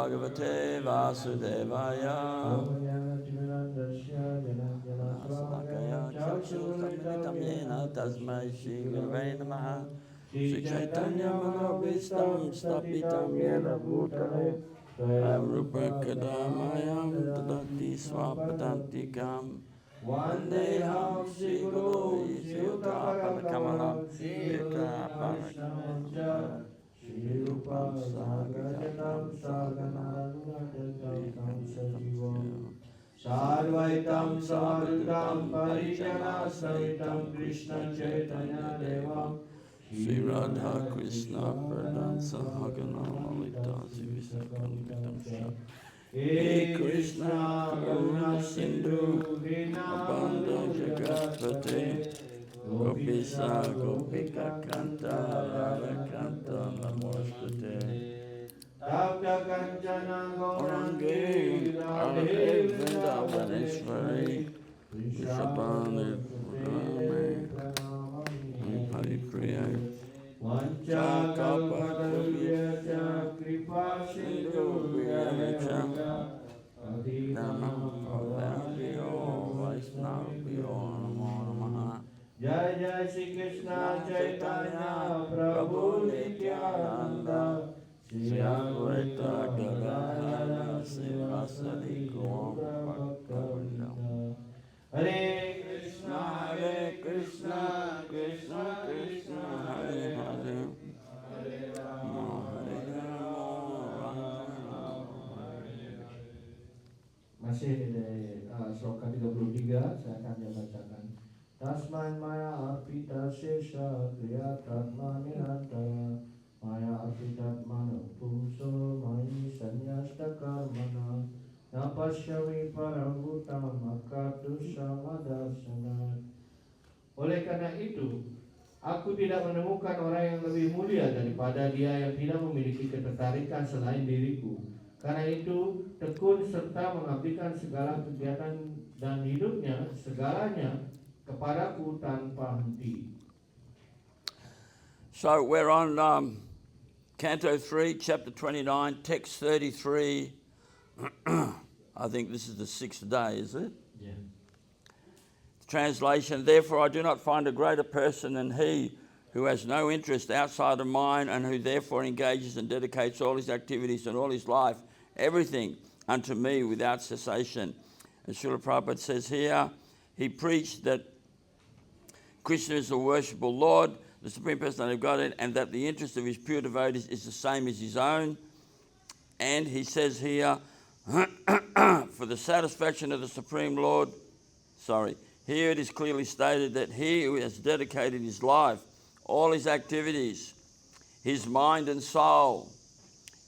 Bhagavate Vasudevaya. Salakaya Chakshustaminitam Yena Tasmai Shri Gurave Namaha. Shri Chaitanya Manobhistam Stapitam Yena Bhutale Rupa Kadamayam Tadati Swapadantikam Vandeham Shri Guru Yuta Kamalam Yuta Panakalam Shri Rupam Sagajatam Saganam Sarvaitam Samadam Parijana Savitam Krishna Chaitanya Devam Shri Radha Krishna Pradam Sahagana Lalita Sivisakanvitam He Krishna Karuna Sindhu Abanda Jagatpate Gopisa Gopika Kanta Radha Kanta Namostate Tapta Kanchana Gaurangi Radhe Vrindavaneshwari Vrishabhani Purame Hari Priya Vancha Kalpadavyacha Kripa Sindhu Vyavacha Adinam Pavadyo Vaisnavyo Namo Namaha Jai Jai Shri Krishna Chaitanya Prabhu Nityananda Shri Advaita Gadadhara Sivasadi Gaura Bhaktavinda Hare Krishna Krishna Krishna Hare Hare Hare Rama Masih dari sloka 33 saya akan bacakan. Tasman maya arpita sesha kriyatatma nirantara maya arpitat mano puso mayi sanyasta karmana napasyami parabhutam akatu samadasana. Oleh karena itu, aku tidak menemukan orang yang lebih mulia daripada dia yang tidak memiliki ketertarikan selain diriku. Karena itu, tekun serta mengabdikan segala kegiatan dan hidupnya, segalanya kepadaku tanpa henti. So we're on Canto 3, Chapter 29, Text 33. I think this is the 6th day, is it? Yeah. Translation, therefore I do not find a greater person than he who has no interest outside of mine and who therefore engages and dedicates all his activities and all his life, everything, unto me without cessation. And Srila Prabhupada says here, he preached that Krishna is the worshipful Lord, the Supreme Personality of Godhead, and that the interest of his pure devotees is the same as his own. And he says here, for the satisfaction of the Supreme Lord, here it is clearly stated that he who has dedicated his life, all his activities, his mind and soul,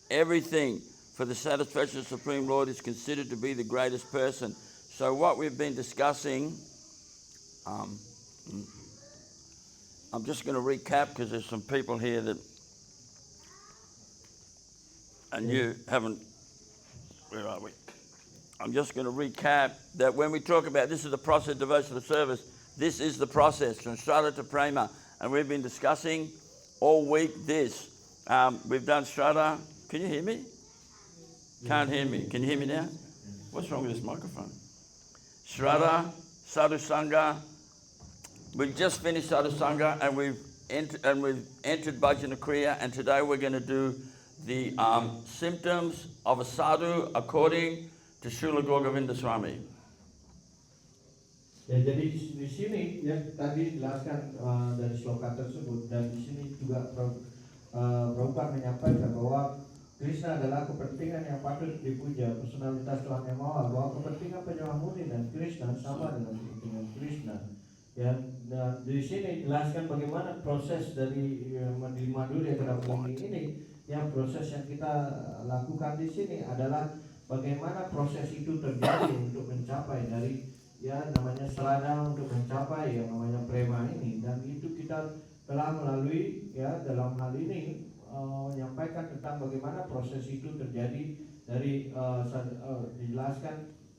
everything for the satisfaction of the Supreme Lord is considered to be the greatest person. So what we've been discussing, I'm just going to recap because there's some people here that, and you haven't, where are we? I'm just going to recap that when we talk about this is the process of devotional service, this is the process from Shraddha to Prema. And we've been discussing all week this. We've done Shraddha. Can you hear me? Can't hear me. Can you hear me now? What's wrong with this microphone? Shraddha, Sadhu Sangha. We've just finished Sadhu Sangha and we've entered Bhajana Kriya, and today we're going to do the symptoms of a sadhu according to Srila Gauragovinda Swami. Ya, jadi di sini ya tadi dijelaskan dari sloka tersebut, dan di sini juga Prabhupada menyampaikan bahwa Krishna adalah kepentingan yang patut dipuja. Personalitas Tuhan yang Maha, bahwa kepentingan penyembah murni dan Krishna sama dengan kepentingan Krishna. Ya, dan di sini dijelaskan bagaimana proses dari di Madhurya Kadambini ini. Yang proses yang kita lakukan di sini adalah bagaimana proses itu terjadi untuk mencapai dari namanya selada, untuk mencapai yang namanya prema ini. Dan itu kita telah melalui dalam hal ini menyampaikan tentang bagaimana proses itu terjadi dari dijelaskan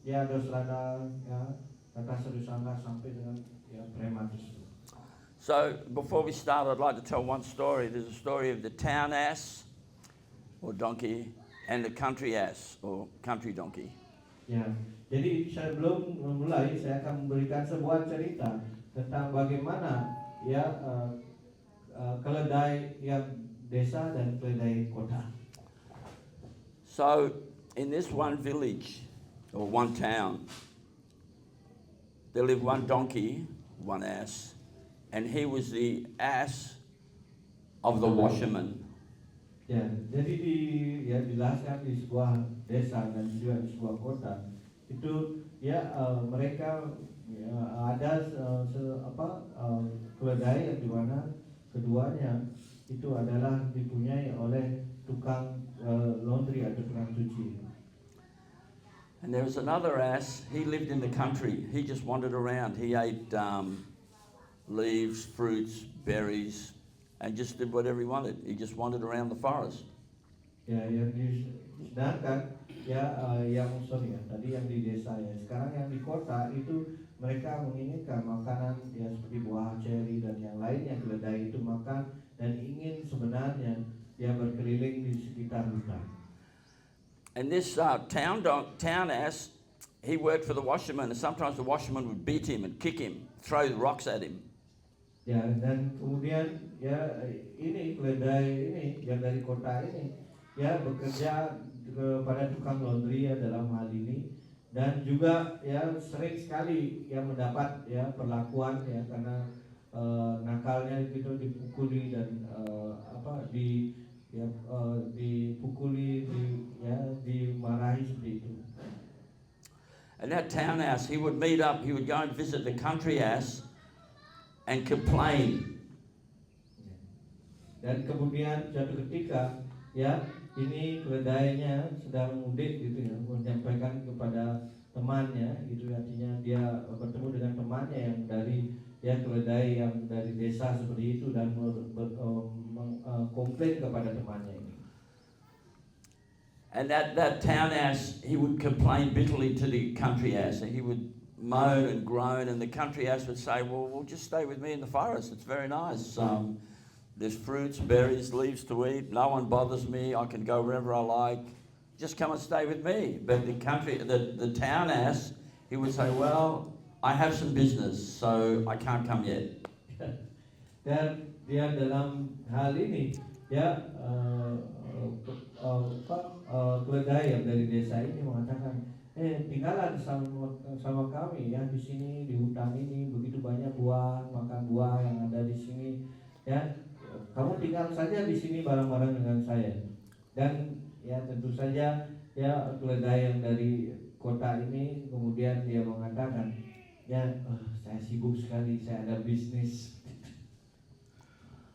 ada selada, kata Sadhu Sangha sampai dengan prema tersebut. So before we start, I'd like to tell one story. There's a story of the town ass or donkey and the country ass or country donkey. Ya, jadi sebelum memulai saya akan memberikan sebuah cerita tentang bagaimana ya keledai yang desa dan keledai kota. So, in this one village or one town, there lived one donkey, one ass, and he was the ass of the washerman. Ya, jadi dijelaskan di sebuah desa dan juga di sebuah kota itu ya mereka ya, ada keledai yang dimana keduanya itu adalah dipunyai oleh tukang laundry atau tukang cuci. And there was another ass, he lived in the country. He just wandered around. He ate leaves, fruits, berries, and just did whatever he wanted. He just wandered around the forest. Ya, yang sedangkan ya tadi yang di desa ya. Sekarang yang di kota itu mereka menginginkan makanan ya seperti buah ceri dan yang lainnya keledai itu makan dan ingin sebenarnya dia berkeliling di sekitar hutan. And this town ass, he worked for the washerman, and sometimes the washerman would beat him and kick him, throw the rocks at him. Ya, dan kemudian ya ini keledai ini yang dari kota ini ya bekerja kepada tukang laundry ya dalam hal ini dan juga ya sering sekali ya mendapat ya perlakuan ya karena nakalnya gitu dipukuli dan dipukuli dimarahi seperti itu. And that town ass, he would meet up, he would go and visit the country ass and complain. Dan kemudian suatu ketika ya ini keledainya sedang mudik gitu ya, menyampaikan kepada temannya gitu, artinya dia bertemu dengan temannya yang dari ya keledai yang dari desa seperti itu dan komplain kepada temannya ini. And that town ass, he would complain bitterly to the country ass. And he would moan and groan, and the country ass would say, well, just stay with me in the forest. It's very nice. There's fruits, berries, leaves to eat. No one bothers me. I can go wherever I like. Just come and stay with me. But the town ass, he would say, well, I have some business, so I can't come yet. Dan dia dalam hal ini ya keledai yang dari desa ini mengatakan, tinggallah sama kami ya di sini di hutan ini, begitu banyak buah, makan buah yang ada di sini ya. Kamu tinggal saja di sini bareng-bareng dengan saya. Dan ya tentu saja ya keledai yang dari kota ini kemudian dia mengatakan, ya saya sibuk sekali, saya ada bisnis.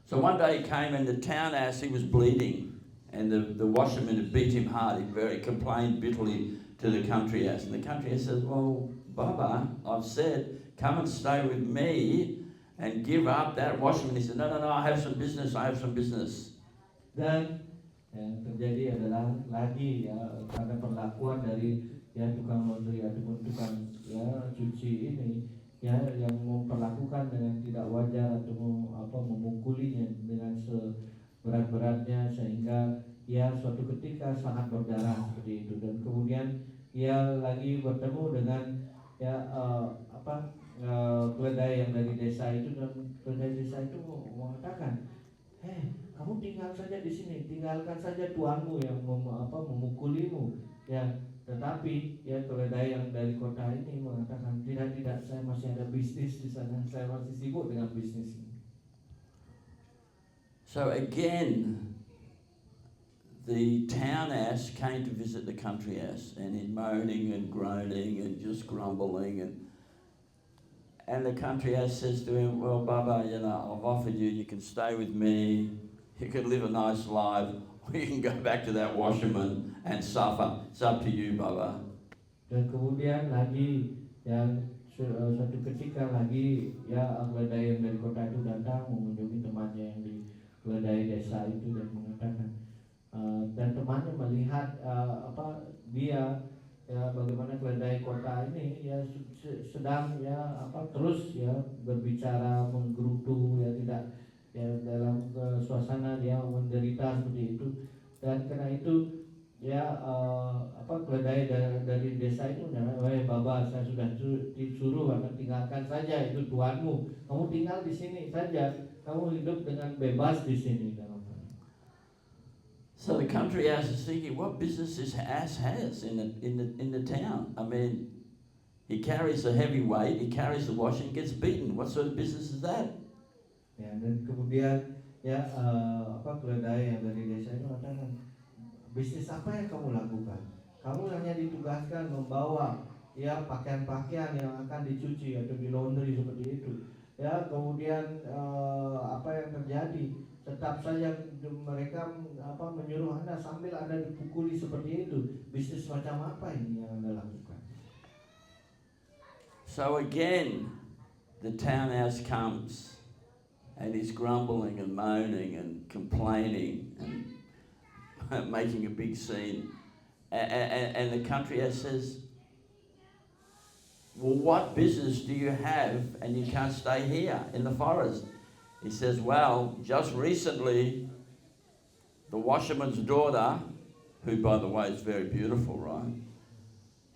So one day he came and the town ass, he was bleeding, and the washerman had beat him hard. He complained bitterly to the country ass, and the country ass says, well, Baba, I've said, come and stay with me and give up that washerman. He said, no, I have some business. Dan yang terjadi adalah lagi ya karena perlakuan dari ya tukang laundry ataupun tukang ya cuci ini ya yang memperlakukan dengan tidak wajar atau memukulinya dengan seberat-beratnya sehingga ya suatu ketika sangat berdarah seperti itu. Dan kemudian ia lagi bertemu dengan ya keledai yang dari desa itu, dan keledai desa itu mengatakan, kamu tinggal saja di sini, tinggalkan saja tuanmu yang memukulimu ya. Tetapi ya keledai yang dari kota ini mengatakan, tidak, saya masih ada bisnis di sana, saya masih sibuk dengan bisnis ini. So again, the town ass came to visit the country ass, and he's moaning and groaning and just grumbling, and the country ass says to him, well, Baba, I've offered you can stay with me, you can live a nice life, or you can go back to that washerman and suffer. It's up to you, Baba. Dan kemudian lagi yang suatu ketika lagi ya keledai yang dari kota itu datang mengunjungi temannya yang di keledai desa itu dan mengatakan, dan temannya melihat dia ya bagaimana keledai kota ini ya sedang ya terus ya berbicara menggerutu ya tidak ya dalam suasana dia menderita seperti itu. Dan karena itu keledai dari desa itu, Baba, saya sudah disuruh akan tinggalkan saja, itu Tuanmu, kamu tinggal di sini saja, kamu hidup dengan bebas di sini. So the country ass is thinking, what business this ass has in the town? I mean, he carries a heavy weight, he carries the washing, gets beaten. What sort of business is that? Ya, dan kemudian keledai yang dari desa itu katakan, bisnis apa yang kamu lakukan? Kamu hanya ditugaskan membawa pakaian-pakaian yang akan dicuci atau di laundry seperti itu. Ya, kemudian apa yang terjadi? Tetap saja mereka menyuruh Anda sambil Anda dipukuli seperti itu. Bisnis macam apa ini yang Anda lakukan? So again, the town house comes and he's grumbling and moaning and complaining and making a big scene. And the country house says, well, what business do you have and you can't stay here in the forest? He says, well, just recently, the washerman's daughter, who by the way is very beautiful, right?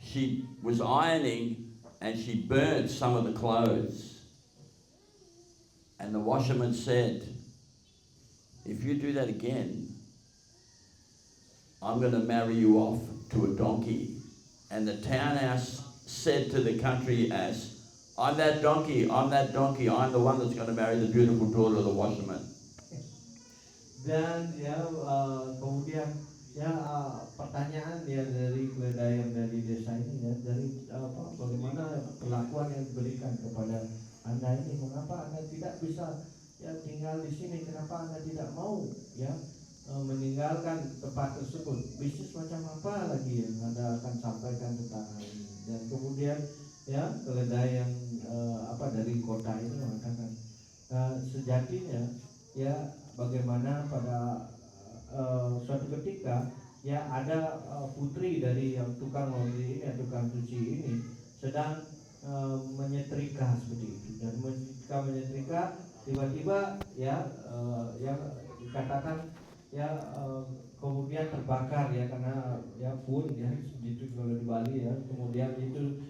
She was ironing and she burned some of the clothes. And the washerman said, if you do that again, I'm going to marry you off to a donkey. And the town ass said to the country ass, I'm that donkey, I'm the one that's going to marry the beautiful daughter of the washerman. Dan kemudian pertanyaan dari keledai yang dari desa ini, dari bagaimana perlakuan yang diberikan kepada Anda ini, mengapa Anda tidak bisa tinggal di sini, kenapa Anda tidak mau meninggalkan tempat tersebut, bisnis macam apa lagi yang Anda akan sampaikan tentang hal ini. Dan kemudian keledai yang dari kota ini mengatakan, sejatinya bagaimana pada suatu ketika ada putri dari yang tukang laundry ini, tukang cuci ini sedang menyetrika seperti itu, dan ketika menyetrika tiba-tiba yang dikatakan kemudian terbakar karena pun begitu kalau di Bali kemudian itu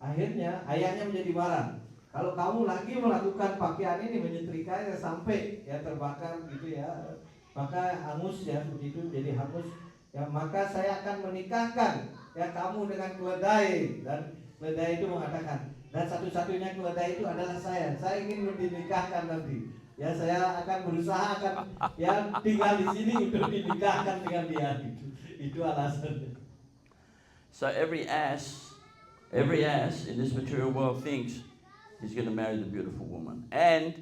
akhirnya ayahnya menjadi marah. Kalau kamu lagi melakukan pakaian ini, menyetrikanya sampai terbakar gitu maka hangus seperti itu, jadi hangus maka saya akan menikahkan kamu dengan keledai. Dan keledai itu mengatakan, dan satu-satunya keledai itu adalah saya ingin dinikahkan nanti. Saya akan berusaha tinggal di sini untuk dinikahkan dengan dia. Itu alasannya. So every ass in this material world thinks he's going to marry the beautiful woman, and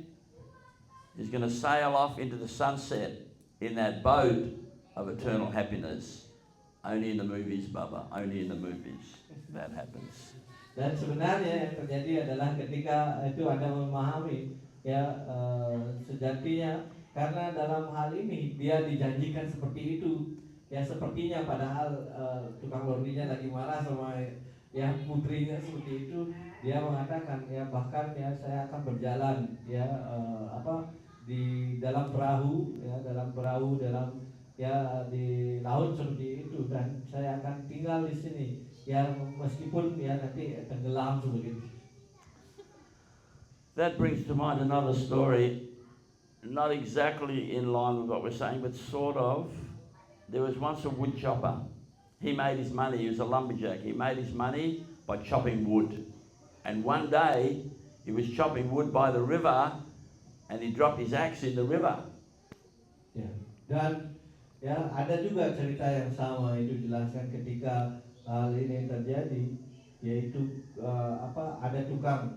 he's going to sail off into the sunset in that boat of eternal happiness. Only in the movies, Baba. Only in the movies that happens. Dan sebenarnya yang terjadi adalah ketika itu Anda memahami sejatinya, karena dalam hal ini dia dijanjikan seperti itu. Sepertinya padahal tukang laundrynya lagi marah sama putrinya seperti itu, dia mengatakan bahkan saya akan berjalan di dalam perahu di laut seperti itu, dan saya akan tinggal di sini meskipun nanti tenggelam seperti itu. That brings to mind another story, not exactly in line with what we're saying, but sort of. There was once a wood chopper. He made his money, he was a lumberjack. He made his money by chopping wood. And one day, he was chopping wood by the river, and he dropped his axe in the river. Dan ada juga cerita yang sama itu jelaskan ketika hal ini terjadi, yaitu ada tukang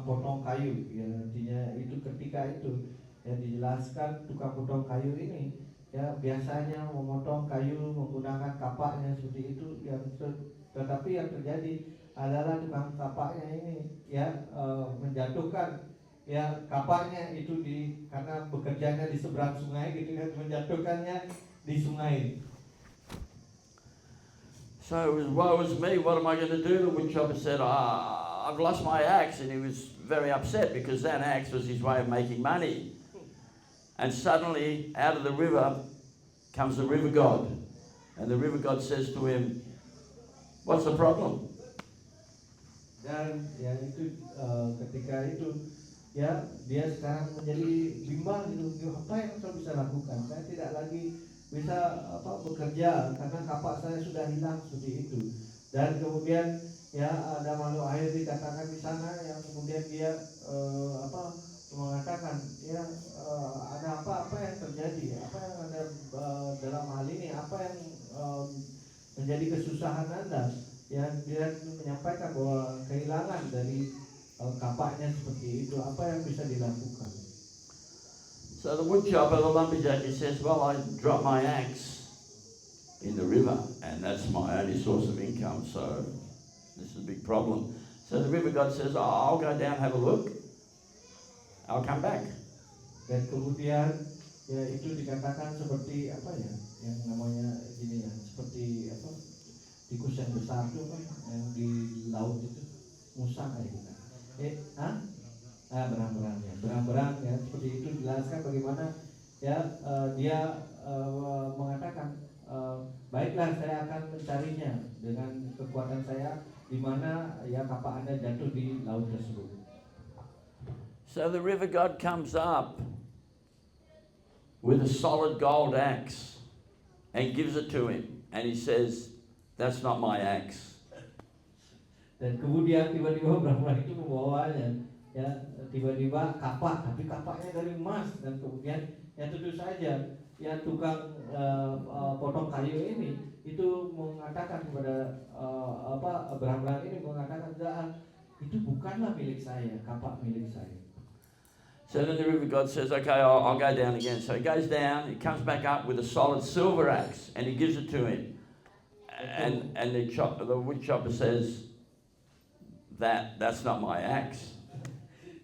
potong kayu, artinya itu ketika itu dijelaskan tukang potong kayu ini biasanya memotong kayu menggunakan kapaknya seperti itu, tetapi yang terjadi adalah tukang kapaknya ini menjatuhkan kapaknya itu karena bekerjanya di seberang sungai gitu menjatuhkannya di sungai. So it was, woe is me, what am I going to do? The wood chopper said, I've lost my axe, and he was very upset because that axe was his way of making money. And suddenly, out of the river comes the river god. And the river god says to him, "What's the problem?" Dan ya itu ketika itu ya dia sekarang menjadi bimbang gitu, apa yang saya bisa lakukan? Saya tidak lagi bisa bekerja karena kapak saya sudah hilang seperti itu. Dan kemudian ya ada makhluk air dikatakan di sana yang kemudian dia mengatakan ya ada apa yang terjadi, apa yang ada dalam hal ini, apa yang menjadi kesusahan Anda. Ya dia menyampaikan bahwa kehilangan dari kapaknya seperti itu, apa yang bisa dilakukan. So the woodchopper, the lumberjack, he says, "Well, I dropped my axe in the river, and that's my only source of income, so this is a big problem." So the river god says, "I'll go down, have a look. I'll come back." Dan kemudian ya itu dikatakan seperti apa ya, yang namanya gini ya, seperti apa, tikus yang besar itu kan yang di laut itu, musang kayak gitu. Berang-berang ya, seperti itu dijelaskan bagaimana ya dia mengatakan baiklah saya akan mencarinya dengan kekuatan saya, di mana ya kapak Anda jatuh di laut tersebut. So the river god comes up with a solid gold axe and gives it to him, and he says, "That's not my axe." Dan kemudian tiba-tiba berang-berang itu membawanya, ya tiba-tiba kapak, tapi kapaknya dari emas. Dan kemudian ya tentu saja ya tukang potong kayu ini itu mengatakan kepada berang-berang ini mengatakan, itu bukanlah milik saya, kapak milik saya. So then the river god says, "Okay, I'll go down again." So he goes down, he comes back up with a solid silver axe, and he gives it to him. And the wood chopper says, that's not my axe.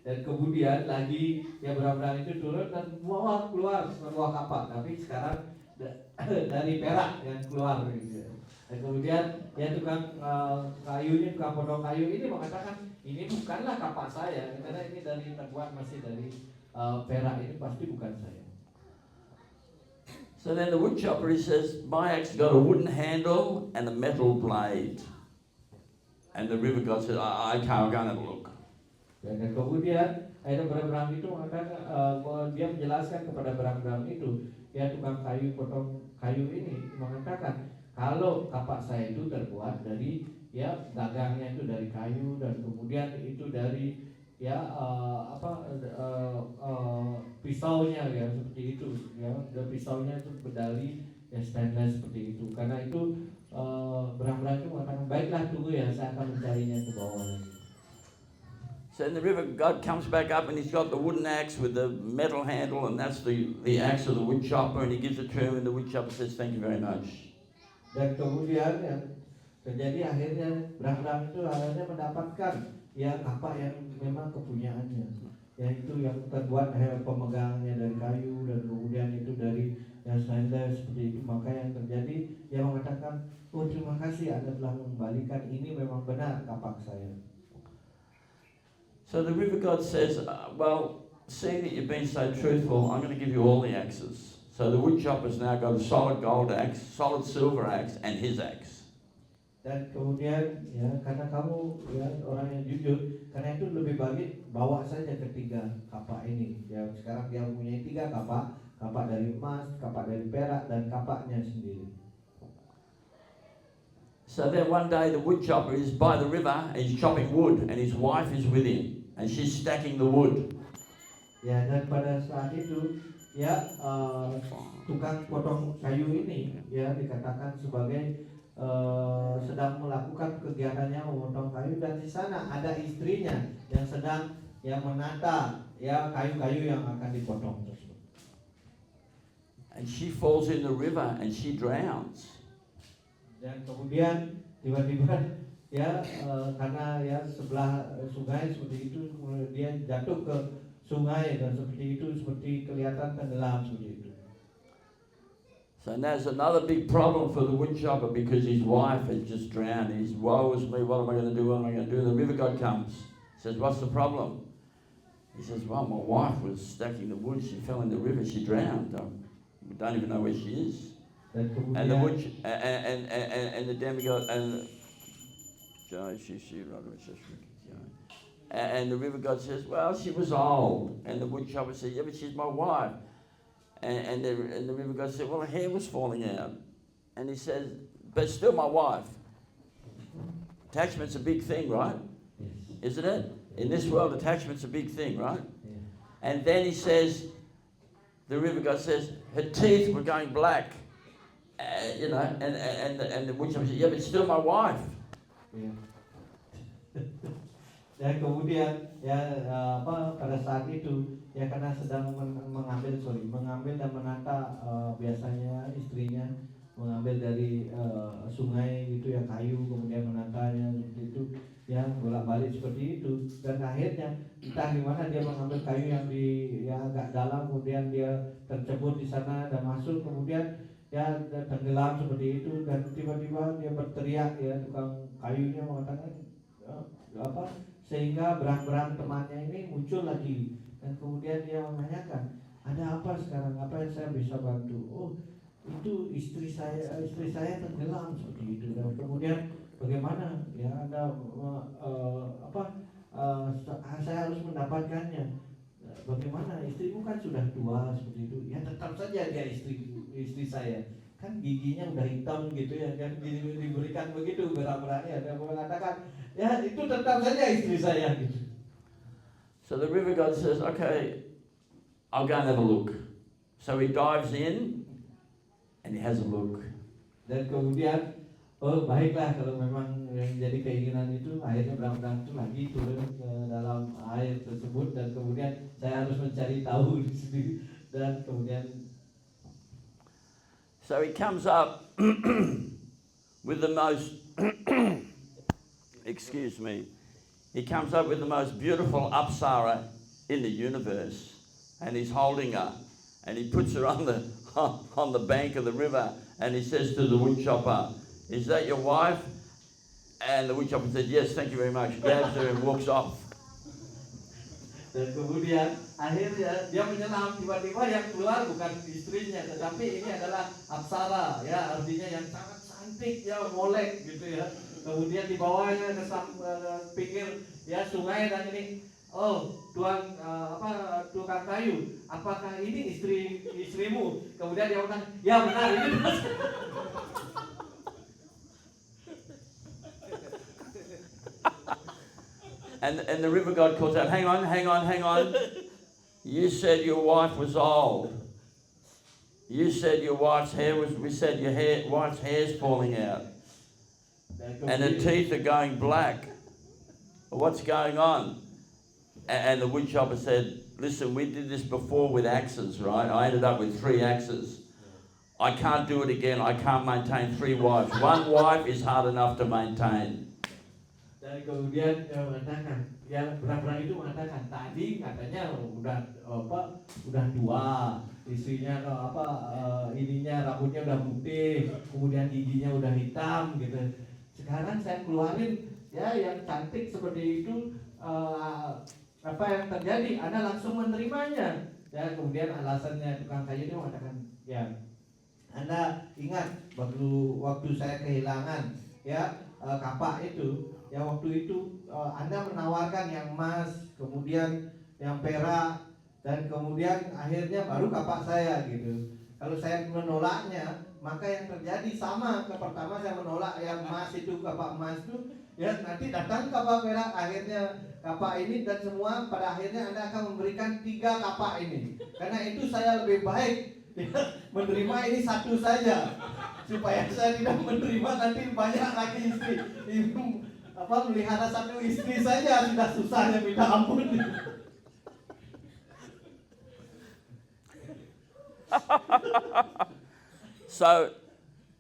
Dan kemudian lagi ya berang-berang itu turun dan bawa keluar sebuah kapak, tapi sekarang dari perak yang keluar gitu. Dan kemudian ya tukang kayunya, tukang potong kayu ini mengatakan, ini bukanlah kapak saya, karena ini terbuat masih dari perak, ini pasti bukan saya. So then the wood chopper, he says, "My axe got a wooden handle and a metal blade." And the river god says, "Okay, I'll go and have a look." Dan kemudian berang-berang itu mengatakan, dia menjelaskan kepada berang-berang itu, ya tukang kayu, potong kayu ini mengatakan, kalau kapak saya itu terbuat dari ya gagangnya itu dari kayu, dan kemudian itu dari ya pisaunya ya seperti itu ya, dan pisaunya itu berdali ya stainless seperti itu. Karena itu berang-berang itu mengatakan, baiklah tunggu ya, saya akan mencarinya ke bawah lagi. So then the river god comes back up and he's got the wooden axe with the metal handle, and that's the axe of the wood chopper, and he gives it to him, and the wood chopper says, "Thank you very much." Dan kemudian yang terjadi akhirnya berang-berang itu akhirnya mendapatkan ya kapak yang memang kepunyaannya, yaitu yang terbuat pemegangnya dari kayu, dan kemudian itu dari yang stainless seperti itu. Maka yang terjadi, dia mengatakan, "Oh terima kasih Anda telah mengembalikan, ini memang benar kapak saya." So the river god says, "Well, seeing that you've been so truthful, I'm going to give you all the axes." So the wood chopper's now got a solid gold axe, solid silver axe, and his axe. Dan kemudian ya karena kamu ya orang yang jujur, karena itu lebih baik bawa saja ketiga kapak ini. Ya sekarang dia mempunyai 3 kapak, kapak dari emas, kapak dari perak, dan kapaknya sendiri. So then one day the wood chopper is by the river and he's chopping wood, and his wife is with him and she's stacking the wood. Ya, dan pada saat itu ya tukang potong kayu ini ya dikatakan sebagai sedang melakukan kegiatannya memotong kayu, dan di sana ada istrinya yang sedang ya menata ya kayu-kayu yang akan dipotong tersebut. And she falls in the river and she drowns. Dan kemudian tiba-tiba ya karena ya sebelah sungai seperti itu, dia jatuh ke sungai, dan seperti itu, seperti kelihatan tenggelam seperti itu. So now there's another big problem for the wood chopper, because his wife has just drowned. He's, "Woe is me, what am I going to do, what am I going to do?" The river god comes, says, "What's the problem?" He says, "Well, my wife was stacking the wood, she fell in the river, she drowned. I don't even know where she is." Dan And the kemudian wood and the demigod and and the river god says, well, she was old. And the wood chopper said, yeah, but she's my wife. And the river god said, well, her hair was falling out. And he says, but still my wife. Attachment's a big thing, right? yes, Isn't it? In this world, attachment's a big thing, right? yeah. And then he says, the river god says, her teeth were going black. You know, and the wood chopper said, yeah, but still my wife. Ya. Dan kemudian ya pada saat itu ya karena sedang mengambil dan menata biasanya istrinya mengambil dari sungai gitu ya kayu kemudian menatanya seperti itu ya bolak-balik seperti itu dan akhirnya entah gimana dia mengambil kayu yang agak dalam kemudian dia tercebur di sana dan masuk kemudian ya tenggelam seperti itu dan tiba-tiba dia berteriak ya tukang kayunya mengatakan sehingga berang-berang temannya ini muncul lagi dan kemudian dia menanyakan ada apa sekarang apa yang saya bisa bantu. Oh itu istri saya tenggelam seperti itu dan kemudian bagaimana ya anda saya harus mendapatkannya. Bagaimana istrimu kan sudah tua seperti itu ya tetap saja dia istri saya kan giginya udah hitam gitu ya kan diberikan begitu berang-berangnya dan mengatakan ya itu tetap saja istri saya gitu. So the river god says, okay, I'll go and have a look. So he dives in and he has a look. Dan kemudian oh baiklah kalau memang yang jadi keinginan itu akhirnya berang-berang itu lagi turun ke dalam air tersebut dan kemudian saya harus mencari tahu di sini dan kemudian So he comes up with the most, excuse me, he comes up with the most beautiful apsara in the universe, and he's holding her, and he puts her on the bank of the river, and he says to the woodchopper, is that your wife? And the woodchopper said, yes, thank you very much, grabs her and walks off. dan kemudian akhirnya dia menyelam tiba-tiba yang keluar bukan istrinya tetapi ini adalah apsara ya artinya yang sangat cantik ya molek gitu ya kemudian dibawanya ke pinggir ya sungai dan ini oh tuan tukang kayu apakah ini istrimu kemudian dia bilang ya benar ini And the river god calls out, hang on. You said your wife was old. You said your wife's hair was, we said your wife's hair's falling out. And her teeth are going black. What's going on? And the woodchopper said, listen, we did this before with axes, right? I ended up with 3 axes. I can't do it again. I can't maintain 3 wives. 1 wife is hard enough to maintain. Dan kemudian mengatakan, ya berang-berang itu mengatakan tadi katanya udah tua, istrinya ininya rambutnya udah putih, kemudian giginya udah hitam gitu. Sekarang saya keluarin ya yang cantik seperti itu, apa yang terjadi? Anda langsung menerimanya. Ya kemudian alasannya tukang kayu itu mengatakan, ya Anda ingat waktu saya kehilangan ya kapak itu. Ya waktu itu Anda menawarkan yang emas, kemudian yang perak, dan kemudian akhirnya baru kapak saya gitu. Kalau saya menolaknya, maka yang terjadi sama. Pertama saya menolak yang emas itu, kapak emas itu, ya nanti datang kapak perak, akhirnya kapak ini dan semua pada akhirnya Anda akan memberikan 3 kapak ini. Karena itu saya lebih baik menerima ini 1 saja, supaya saya tidak menerima nanti banyak lagi istri. Melihara 1 istri saja sudah susahnya minta ampun. So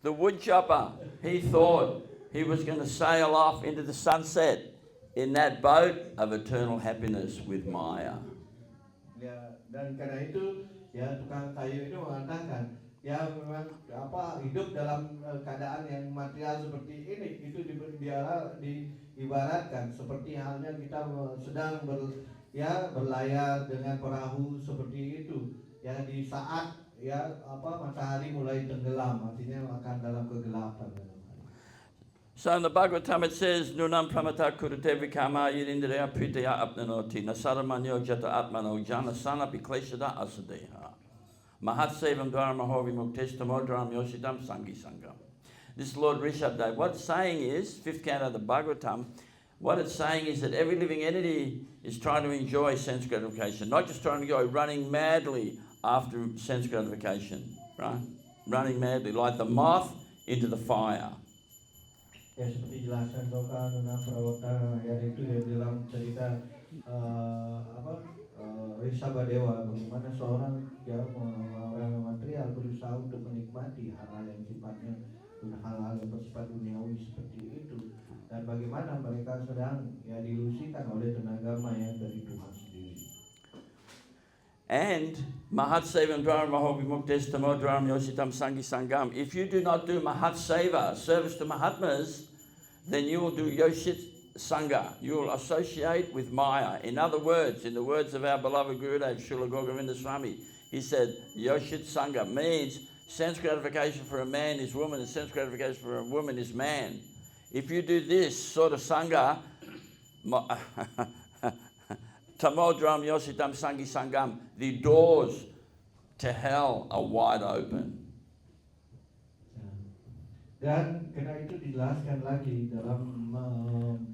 the woodchopper, he thought he was going to sail off into the sunset in that boat of eternal happiness with Maya. Ya, dan karena itu ya tukang kayu itu mengatakan ya memang hidup dalam keadaan yang material seperti ini itu diibaratkan seperti halnya kita sedang berlayar dengan perahu seperti itu ya di saat ya matahari mulai tenggelam, artinya akan dalam kegelapan. So in the Bhagavatam it says, Nunam pramata kurute vikama yirindriya pritaya apnanoti nasaramanyo jata atmano jana sana pikleshada asadeha. Mahat sevam dharma hovi muktestamo dharam yosidam sangi sangam. This is Lord Rishabdev. What it's saying is, 5th canto of the Bhagavatam, what it's saying is that every living entity is trying to enjoy sense gratification, not just trying to go running madly after sense gratification, right? Running madly like the moth into the fire. Ya seperti jelaskan Doka Nuna Prawata ayat itu ya dalam cerita Rishabhadewa, bagaimana seorang orang material berusaha untuk menikmati hal-hal yang sifatnya hal-hal yang bersifat duniawi seperti itu, dan bagaimana mereka sedang diilusikan oleh tenaga maya dari Tuhan sendiri. And Mahat Sevam Dharma Hobi Muktes Tamo Dharam Yositam Sangi Sangam. If you do not do Mahat Seva, service to Mahatmas, then you will do Yoshit Sangha. You will associate with Maya. In other words, in the words of our beloved Gurudev, Srila Govinda Swami, he said, Yoshit Sangha means sense gratification for a man is woman and sense gratification for a woman is man. If you do this sort of Sangha, Tamodram Yositam Sangi Sangam, the doors to hell are wide open. Dan karena itu dijelaskan lagi dalam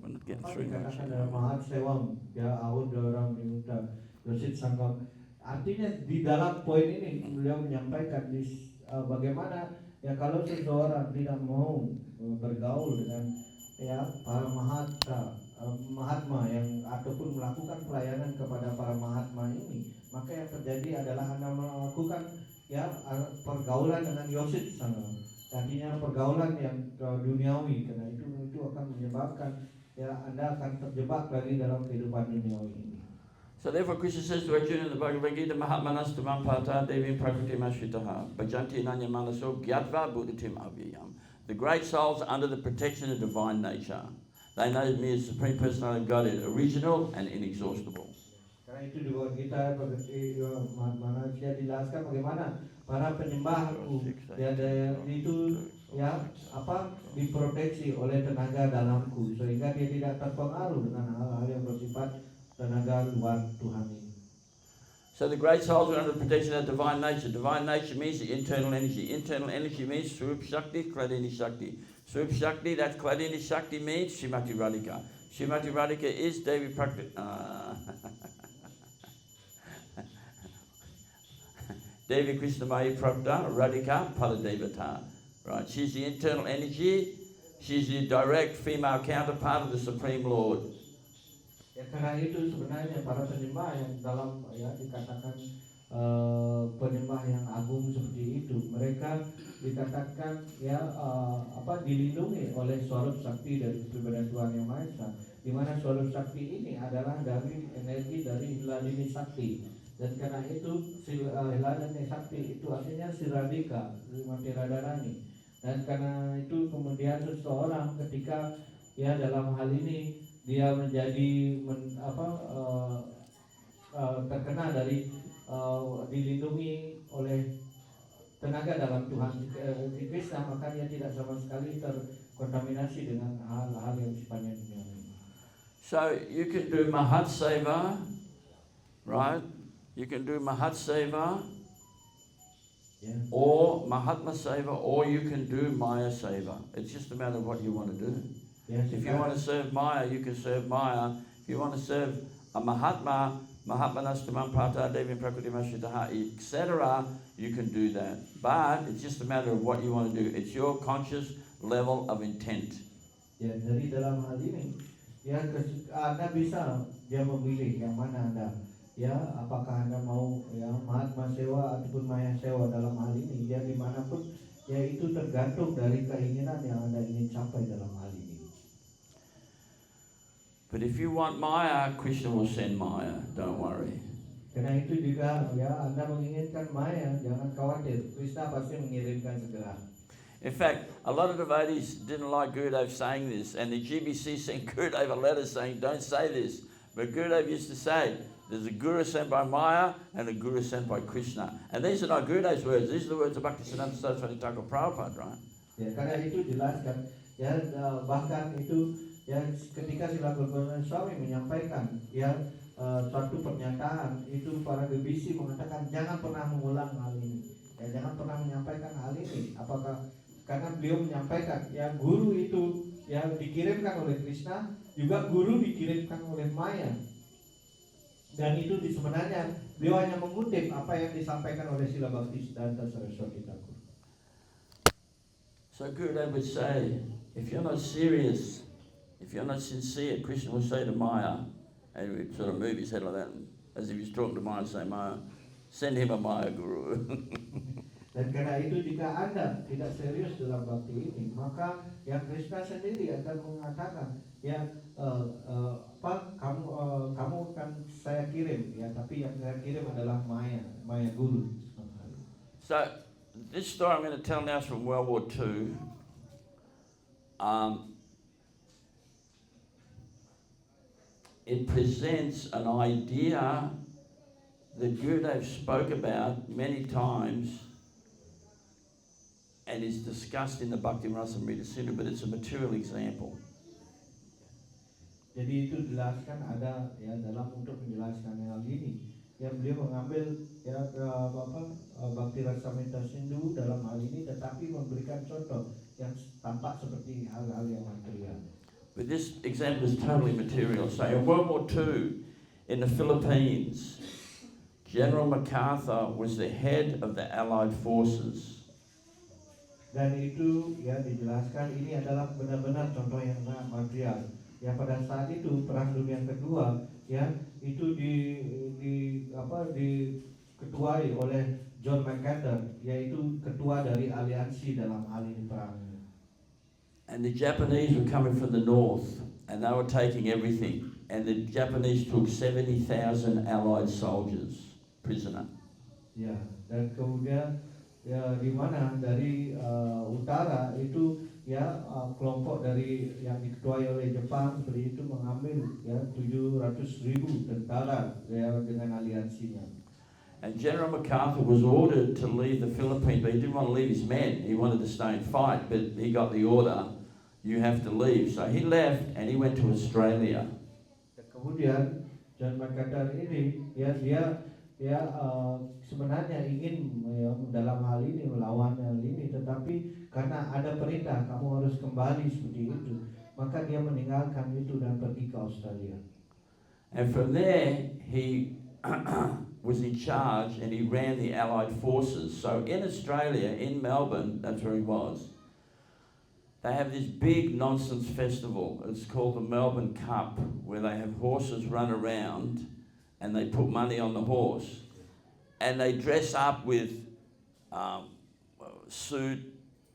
dikatakan dalam Mahat Sewam ya ahud orang diminta Yosit Sangam. Artinya di dalam poin ini beliau menyampaikan bagaimana ya kalau seseorang tidak mau bergaul dengan para Mahatma yang ataupun melakukan pelayanan kepada para Mahatma ini, maka yang terjadi adalah Anda melakukan pergaulan dengan Yosit Sangam. Artinya pergaulan yang duniawi, karena itu akan menyebabkan Anda akan terjebak lagi dalam kehidupan duniawi ini. So therefore Krishna says to Arjuna in the Bhagavad Gita, Mahatmanas tamam pata devim prakritim ashritaha bhajanti nanya manaso gyatva buddhitim avyayam. The great souls under the protection of divine nature. They know me as Supreme Personality of Godhead, original and inexhaustible. Karena itu di bawah kita manusia dijelaskan bagaimana para penyembahku itu diproteksi oleh tenaga dalamku sehingga dia tidak terpengaruh dengan hal-hal yang bersifat tenaga luar Tuhan ini. So the great souls are under the protection of divine nature. Divine nature means the internal energy. Internal energy means Swarup Shakti, Kladini Shakti. Swarup Shakti, that Kladini Shakti means Srimati Radhika. Srimati Radhika is Devi Prakti. Devi Krishnamaya Prakta, Radhika Paladevata. Right, she's the internal energy. She's the direct female counterpart of the Supreme Lord. Ya karena itu sebenarnya para penyembah yang dalam dikatakan penyembah yang agung seperti itu, mereka dikatakan dilindungi oleh Swarup Sakti dari kepribadian Tuhan Yang Maha Esa, di mana Swarup Sakti ini adalah dari energi dari Hiladini Sakti, dan karena itu Hiladini Sakti itu artinya si Radhika, Srimati Radharani, dan karena itu kemudian seseorang ketika dalam hal ini dia menjadi terkena dari dilindungi oleh tenaga dalam Tuhan Krishna, maka dia tidak sama sekali terkontaminasi dengan hal-hal yang sifatnya duniawi. So you can do Mahat Seva, right? You can do Mahat Seva, or Mahatma Seva, or you can do Maya Seva. It's just a matter of what you want to do. If you want to serve Maya, you can serve Maya. If you want to serve a Mahatma, Mahatmanastamam Prata Devim Prakriti Mashritaha, etc., you can do that. But it's just a matter of what you want to do. It's your conscious level of intent. Ya, dari dalam hal ini, Anda bisa memilih yang mana Anda. Apakah Anda mau Mahatma Sewa ataupun Maya Sewa dalam hal ini. Dimanapun, itu tergantung dari keinginan yang Anda ingin capai dalam hal ini. But if you want Maya, Krishna will send Maya. Don't worry. Karena itu juga Anda menginginkan Maya, jangan khawatir. Krishna pasti mengirimkan segera. In fact, a lot of devotees didn't like Gurudev saying this, and the GBC sent Gurudev a letter saying, don't say this. But Gurudev used to say, there's a guru sent by Maya and a guru sent by Krishna. And these are not Gurudev's words, these are the words of Bhaktisiddhanta Saraswati Thakur Prabhupada, right? Ya, karena itu jelaskan ya bahkan itu ya ketika Srila Gurubangga Swami menyampaikan ya suatu pernyataan itu para gebisi mengatakan jangan pernah mengulang hal ini. Ya jangan pernah menyampaikan hal ini. Apakah karena beliau menyampaikan ya guru itu ya dikirimkan oleh Krishna, juga guru dikirimkan oleh Maya. Dan itu sebenarnya beliau hanya mengutip apa yang disampaikan oleh Srila Bhaktisiddhanta Saraswati Thakur. So Gurudev would say, if you're not serious, if you're not sincere, Krishna will say to Maya, and he would sort of move his head like that, as if he's talking to Maya, and say, Maya, send him a Maya guru. Dan karena itu jika Anda tidak serius dalam bakti ini, maka yang Krishna sendiri akan mengatakan, ya kamu akan saya kirim, ya tapi yang saya kirim adalah Maya guru. So this story I'm going to tell now is from World War II. It presents an idea that Gurudev spoke about many times and is discussed in the Bhakti Rasamrita Sindhu, but it's a material example. Jadi itu jelaskan ada ya dalam untuk menjelaskan hal ini. Ya beliau mengambil ya Bhakti Rasamrita Sindhu dalam hal ini, tetapi memberikan contoh yang tampak seperti hal-hal yang material. But this example is totally material. So in World War II, in the Philippines, General MacArthur was the head of the Allied forces. Dan itu ya dijelaskan ini adalah benar-benar contoh yang material. Ya pada saat itu Perang Dunia Kedua ya itu diketuai oleh John MacArthur, yaitu ketua dari aliansi dalam hal ini perang. And the Japanese were coming from the north and they were taking everything. And the Japanese took 70,000 Allied soldiers prisoner. Ya, dan kemudian ya di mana dari utara itu ya kelompok dari yang diketuai oleh Jepang seperti itu mengambil ya 700,000 tentara ya dengan aliansinya. And General MacArthur was ordered to leave the Philippines, but he didn't want to leave his men. He wanted to stay and fight, but he got the order, you have to leave. So he left and he went to Australia. Kemudian John MacArthur ini dia sebenarnya ingin ya, dalam hal ini melawan hal ini, tetapi karena ada perintah kamu harus kembali seperti itu, maka dia meninggalkan itu dan pergi ke Australia. And from there he was in charge and he ran the Allied forces. So in Australia, in Melbourne, that's where he was, they have this big nonsense festival. It's called the Melbourne Cup, where they have horses run around and they put money on the horse. And they dress up with suit,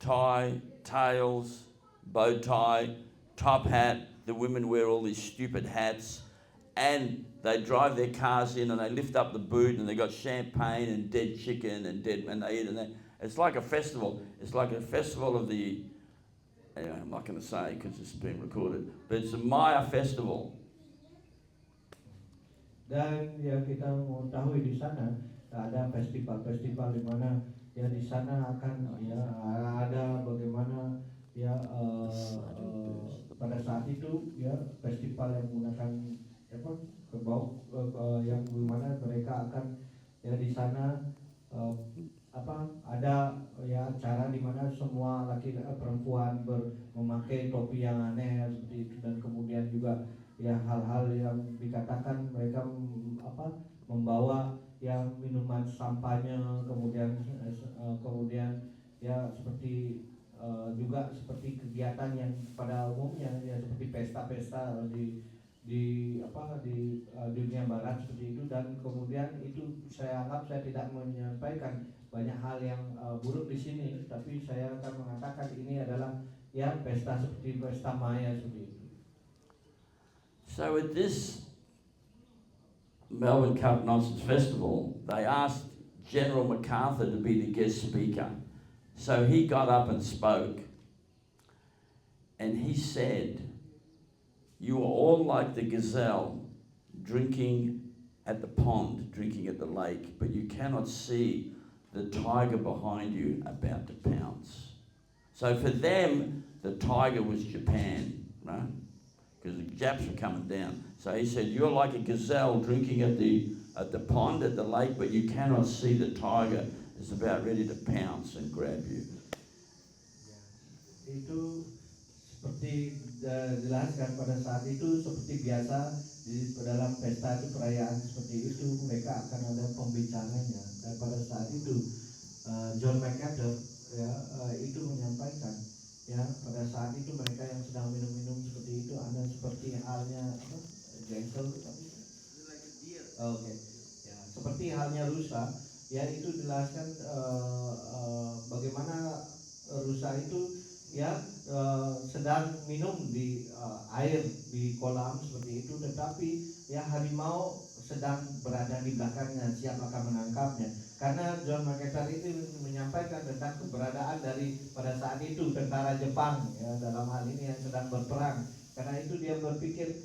tie, tails, bow tie, top hat. The women wear all these stupid hats. And they drive their cars in and they lift up the boot and they got champagne and dead chicken and they eat and it's like a festival. It's like a festival of the, anyway, I'm not going to say because it's been recorded, but it's a Maya festival. Dan ya kita mengetahui di sana ada festival-festival di mana ya di sana akan ya ada bagaimana ya pada saat itu ya festival yang menggunakan kerbau yang dimana mereka akan ya di sana ada ya acara di mana semua perempuan memakai topi yang aneh seperti itu, dan kemudian juga ya hal-hal yang dikatakan mereka membawa yang minuman sampahnya, kemudian ya seperti juga seperti kegiatan yang pada umumnya ya seperti pesta-pesta di dunia barat seperti itu. Dan kemudian itu saya anggap saya tidak menyampaikan banyak hal yang buruk di sini, tapi saya akan mengatakan ini adalah ya pesta seperti pesta Maya seperti itu. So at this Melbourne Cup Nonsense Festival, they asked General MacArthur to be the guest speaker. So he got up and spoke, and he said, "You are all like the gazelle, drinking at the pond, drinking at the lake, but you cannot see the tiger behind you about to pounce. So for them, the tiger was Japan, right? Because the Japs were coming down. So he said, you're like a gazelle drinking at the pond, at the lake, but you cannot see the tiger is about ready to pounce and grab you. Itu seperti dijelaskan pada saat itu seperti biasa di dalam pesta itu, perayaan seperti itu mereka akan ada pembicaranya, dan pada saat itu John MacArthur itu menyampaikan pada saat itu mereka yang sedang minum-minum seperti itu ada seperti halnya gentle seperti halnya rusa itu dijelaskan bagaimana rusa itu sedang minum di air di kolam seperti itu, tetapi harimau sedang berada di belakangnya, siap akan menangkapnya. Karena John MacArthur itu menyampaikan tentang keberadaan dari pada saat itu tentara Jepang dalam hal ini yang sedang berperang. Karena itu dia berpikir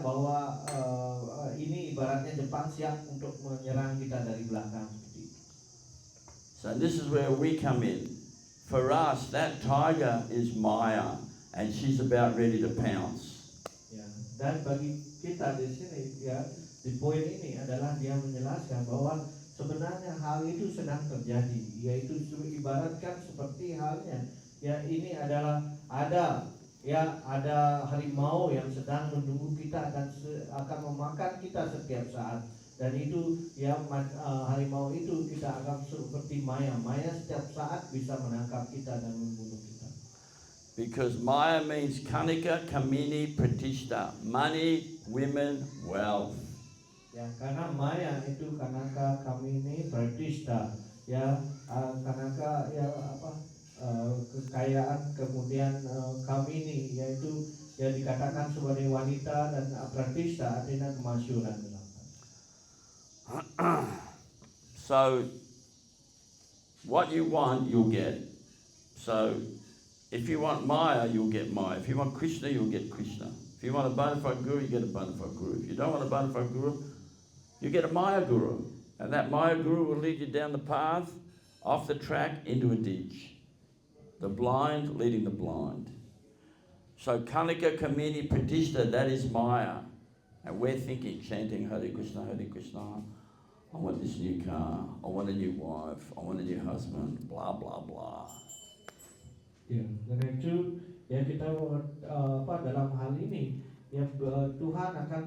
bahwa ini ibaratnya Jepang siap untuk menyerang kita dari belakang seperti itu. So this is where we come in. For us, that tiger is Maya, and she's about ready to pounce. Dan bagi kita di sini di poin ini adalah dia menjelaskan bahwa sebenarnya hal itu sedang terjadi, yaitu ibaratkan seperti halnya ini adalah ada harimau yang sedang menunggu kita dan akan memakan kita setiap saat. Dan itu harimau itu kita anggap seperti Maya. Maya setiap saat bisa menangkap kita dan membunuh kita. Because Maya means Kanika, Kamini, Pratishta, money, women, wealth. Karena Maya itu Kanaka, Kamini, Pratishta. Kanaka kekayaan, kemudian Kamini yaitu yang dikatakan sebagai wanita, dan Pratishta artinya kemasyhuran. So, what you want, you'll get. So, if you want Maya, you'll get Maya. If you want Krishna, you'll get Krishna. If you want a bona fide guru, you get a bona fide guru. If you don't want a bona fide guru, you get a Maya guru. And that Maya guru will lead you down the path, off the track, into a ditch. The blind leading the blind. So, Kanika, Kamini, Pratishta, that is Maya. And we're thinking, chanting Hare Krishna, Hare Krishna. I want this new car. I want a new wife. I want a new husband. Blah, blah, blah. Karena itu kita dalam hal ini Tuhan akan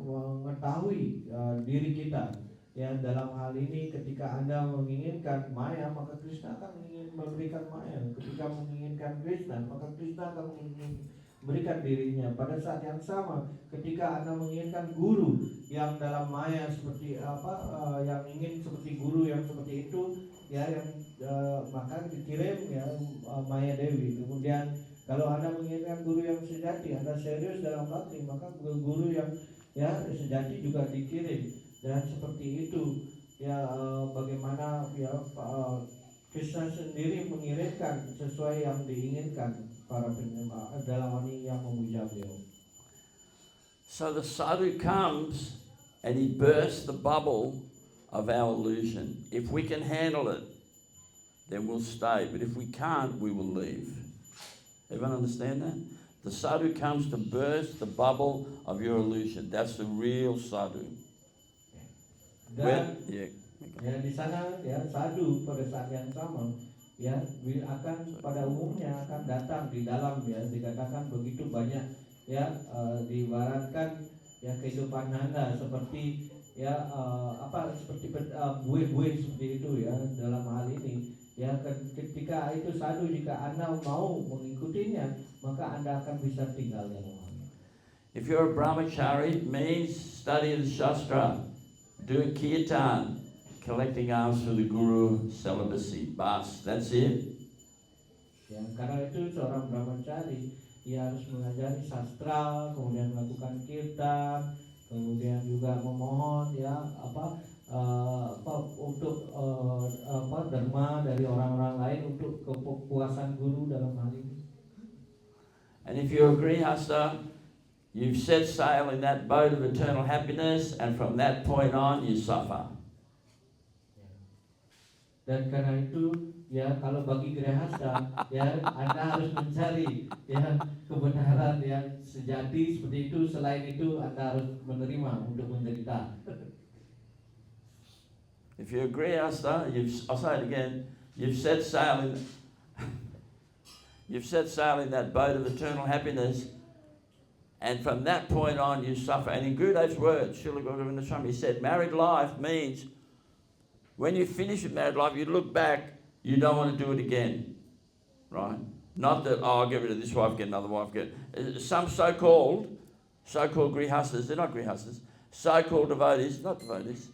mengetahui diri kita. Dalam hal ini ketika Anda menginginkan Maya, maka Krishna akan memberikan Maya. Ketika menginginkan Krishna, maka Krishna akan memberikan dirinya. Pada saat yang sama, ketika Anda menginginkan guru yang dalam Maya seperti yang ingin seperti guru yang seperti itu, maka dikirim Maya Dewi. Kemudian kalau Anda menginginkan guru yang sejati, Anda serius dalam bakti, maka guru yang sejati juga dikirim. Dan seperti itu bagaimana Krishna sendiri mengirimkan sesuai yang diinginkan para penyembah dalam ini yang memuja beliau. So the sadhu comes and he bursts the bubble of our illusion. If we can handle it, then we'll stay. But if we can't, we will leave. Everyone understand that? The sadhu comes to burst the bubble of your illusion. That's the real sadhu. Dan di sana sadhu pada saat yang sama akan pada umumnya akan datang di dalam dikatakan begitu banyak diibaratkan kehidupan Anda seperti seperti buih-buih seperti itu dalam hal ini ketika itu sadhu, jika Anda mau mengikutinya maka Anda akan bisa tinggal dalam hal ini. If you're a brahmachari, it means study the shastra, doing kirtan, collecting alms for the guru, celibacy, bas, that's it. Karena itu seorang brahmachari ia harus mengajari sastra, kemudian melakukan kirtan, kemudian juga memohon untuk dharma dari orang-orang lain untuk kepuasan guru dalam hal ini. And if you're a grihasta, you've set sail in that boat of eternal happiness, and from that point on you suffer. Dan karena itu ya kalau bagi Grehasta ya Anda harus mencari ya kebenaran yang sejati seperti itu. Selain itu Anda harus menerima untuk menderita. If you agree, I'll say it again. You've set sail in you've set sail in that boat of eternal happiness, and from that point on you suffer. And in Gurudev's words, Srila Gurudev Swami, he said, married life means when you finish with married life, you look back, you don't want to do it again, right? Not that, oh, I'll get rid of this wife, get another wife, some so-called grihastas, they're not grihastas, so-called devotees, not devotees,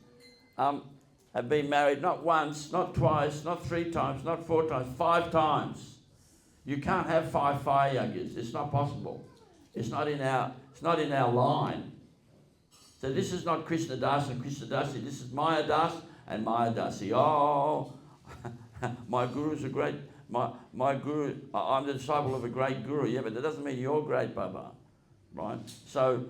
have been married not once, not twice, not 3 times, not 4 times, 5 times. You can't have 5 fire yogis. It's not possible. It's not in our line. So this is not Krishna Das and Krishna Dasi. This is Maya Das and Maya Dasi. Oh, my guru's a great. My guru. I'm the disciple of a great guru. Yeah, but that doesn't mean you're great, Baba. Right? So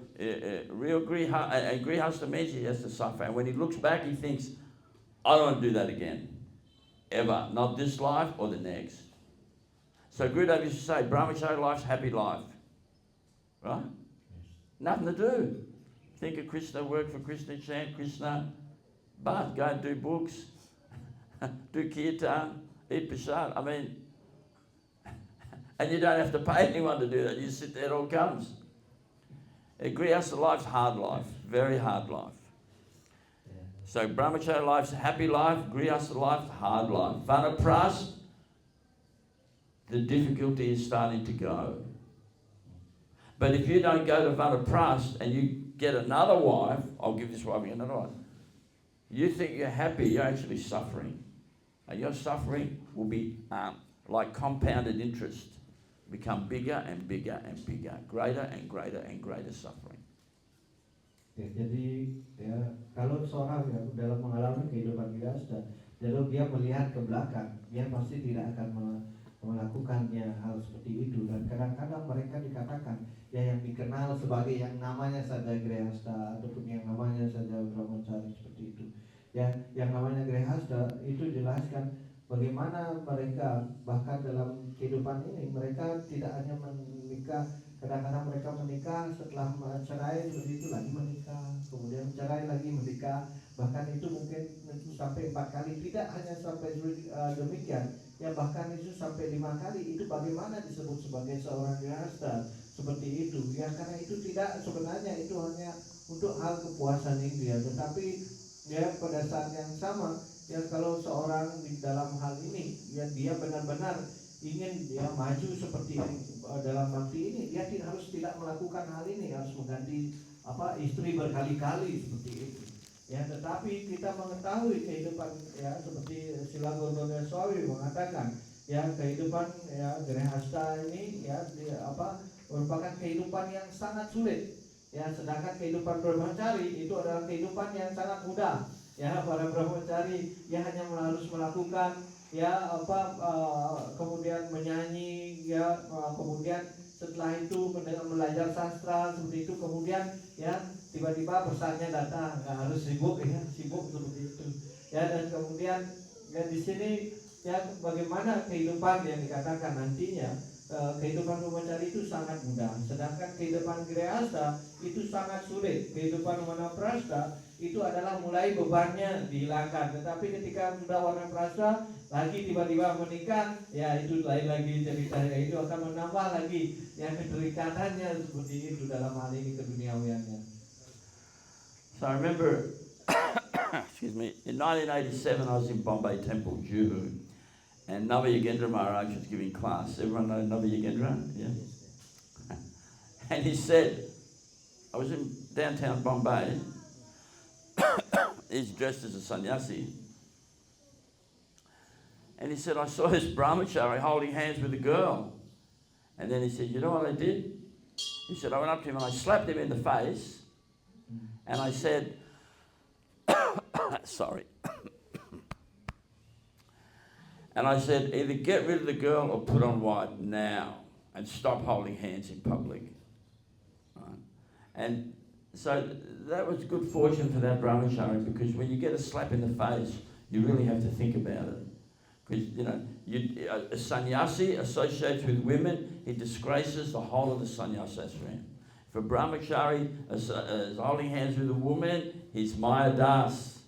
real Grihasta means he has to suffer. And when he looks back, he thinks, I don't want to do that again. Ever. Not this life or the next. So Gurudev used to say, Brahmacharya life's happy life. Right? Nothing to do. Think of Krishna, work for Krishna, chant Krishna, but go and do books, do kirtan, eat prasad. I mean, and you don't have to pay anyone to do that. You sit there, it all comes. Grihastha life's hard life, very hard life. So Brahmacharya life's a happy life, Grihastha life's hard life. Vanaprast, the difficulty is starting to go. But if you don't go to Vanaprast and you get another wife, I'll give this wife another wife. You think you're happy, you're actually suffering. And your suffering will be like compounded interest. Become bigger and bigger and bigger. Greater and greater and greater suffering. Ya, jadi ya kalau seorang ya dalam mengalami kehidupan grihastha, lalu dia melihat ke belakang, dia pasti tidak akan melakukannya hal seperti itu. Dan kadang-kadang mereka dikatakan ya yang dikenal sebagai yang namanya saja grihastha ataupun yang namanya saja brahmacari seperti itu. Ya, yang namanya grihastha itu jelaskan bagaimana mereka bahkan dalam kehidupan ini mereka tidak hanya menikah. Kadang-kadang mereka menikah setelah cerai seperti itu lagi menikah, kemudian cerai lagi menikah, bahkan itu mungkin sampai 4 kali, tidak hanya sampai demikian, ya bahkan itu sampai 5 kali. Itu bagaimana disebut sebagai seorang grihastha seperti itu? Ya karena itu tidak sebenarnya itu hanya untuk hal kepuasan indria, tetapi ya pada saat yang sama ya kalau seorang di dalam hal ini ya dia benar-benar ingin dia maju seperti dalam bakti ini, dia harus tidak melakukan hal ini, harus mengganti istri berkali-kali seperti itu. Ya, tetapi kita mengetahui kehidupan ya seperti Srila Gurudev Swami mengatakan ya kehidupan ya grihastha ini ya merupakan kehidupan yang sangat sulit. Ya, sedangkan kehidupan brahmacari itu adalah kehidupan yang sangat mudah. Ya, para brahmacari ya hanya harus melakukan ya kemudian menyanyi ya kemudian setelah itu belajar sastra seperti itu, kemudian ya tiba-tiba pesannya datang, harus sibuk seperti itu ya. Dan kemudian ya di sini ya bagaimana kehidupan yang dikatakan nantinya kehidupan brahmacari itu sangat mudah, sedangkan kehidupan grihastha itu sangat sulit. Kehidupan vanaprastha itu adalah mulai bebannya dihilangkan, tetapi ketika sudah vanaprastha lagi tiba-tiba menikah, ya itu lain lagi ceritanya, itu akan menambah lagi yang keterikatannya seperti itu dalam hal ini keduniawiannya. So I remember, excuse me, in 1987 I was in Bombay Temple, Juhu, and Nava Yogendra Maharaj was giving class. Everyone know Nava Yogendra? Yeah. And he said, I was in downtown Bombay. He's dressed as a sannyasi. And he said, I saw this brahmachari holding hands with a girl. And then he said, you know what I did? He said, I went up to him and I slapped him in the face. And I said, sorry. And I said, either get rid of the girl or put on white now and stop holding hands in public. Right? And so that was good fortune for that brahmachari, because when you get a slap in the face, you really have to think about it. Because, you know, a sannyasi associates with women, he disgraces the whole of the sannyasa ashram. If a brahmachari is holding hands with a woman, he's Maya Das.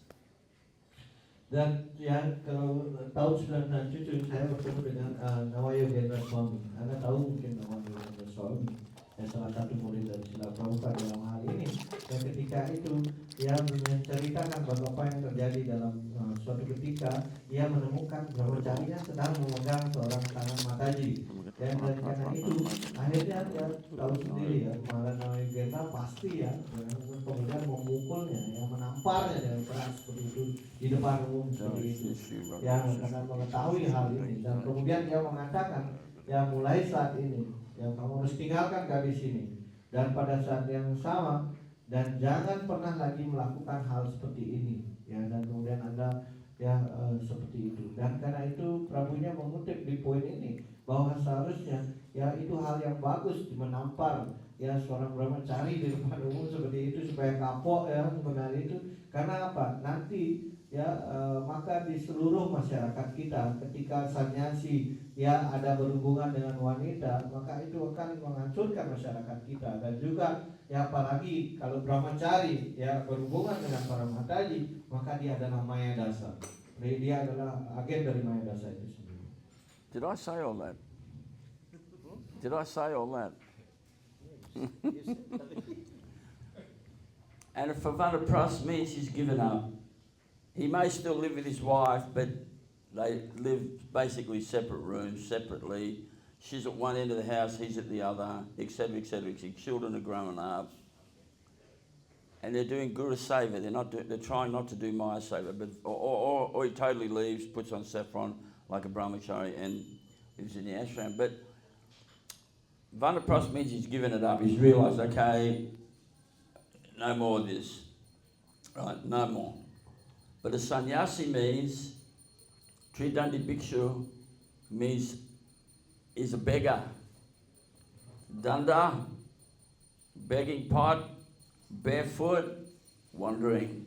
Dan ya kalau tahun 97 saya bertemu dengan Nawayogendra Swami. Anda tahu mungkin Nawayogendra Swami, yang salah satu murid dari Srila Prabhupada dalam hal ini. Dan ketika itu dia menceritakan apa yang terjadi dalam suatu ketika dia menemukan brahmacharinya sedang memegang seorang tangan Mataji. Dan dari karena itu akhirnya dia tahu sendiri ya, malah Nawayogendra pasti ya kemudian memukulnya, yang menamparnya dengan keras seperti itu di depan umum seperti itu. Ya, karena mengetahui hal ini, dan kemudian dia mengatakan ya mulai saat ini ya kamu harus tinggalkan gadis ini, dan pada saat yang sama dan jangan pernah lagi melakukan hal seperti ini ya, dan kemudian Anda ya seperti itu. Dan karena itu Prabunya mengutip di poin ini bahwa seharusnya ya itu hal yang bagus menampar ya seorang brahmachari di depan umum seperti itu supaya kapok ya sebenarnya itu. Karena apa? Nanti ya maka di seluruh masyarakat kita ketika sannyasi ya ada berhubungan dengan wanita, maka itu akan menghancurkan masyarakat kita. Dan juga ya apalagi kalau brahmachari ya berhubungan dengan para mataji, maka dia adalah maya dasa. Dia adalah agen dari maya dasa itu sendiri. Did I say all that? Did I say all that? And if Vanaprastha means he's given up, he may still live with his wife, but they live basically separate rooms, separately. She's at one end of the house, he's at the other, etc., etc., etc. Children are growing up. And they're doing Guru Seva. They're trying not to do Maya Seva, but or he totally leaves, puts on saffron like a brahmachari, and lives in the ashram. But Vanaprastha means he's given it up. He's realised, okay, no more of this. Right, no more. But a sannyasi means, Tridandi Bhikshu means is a beggar. Danda, begging pot, barefoot, wandering,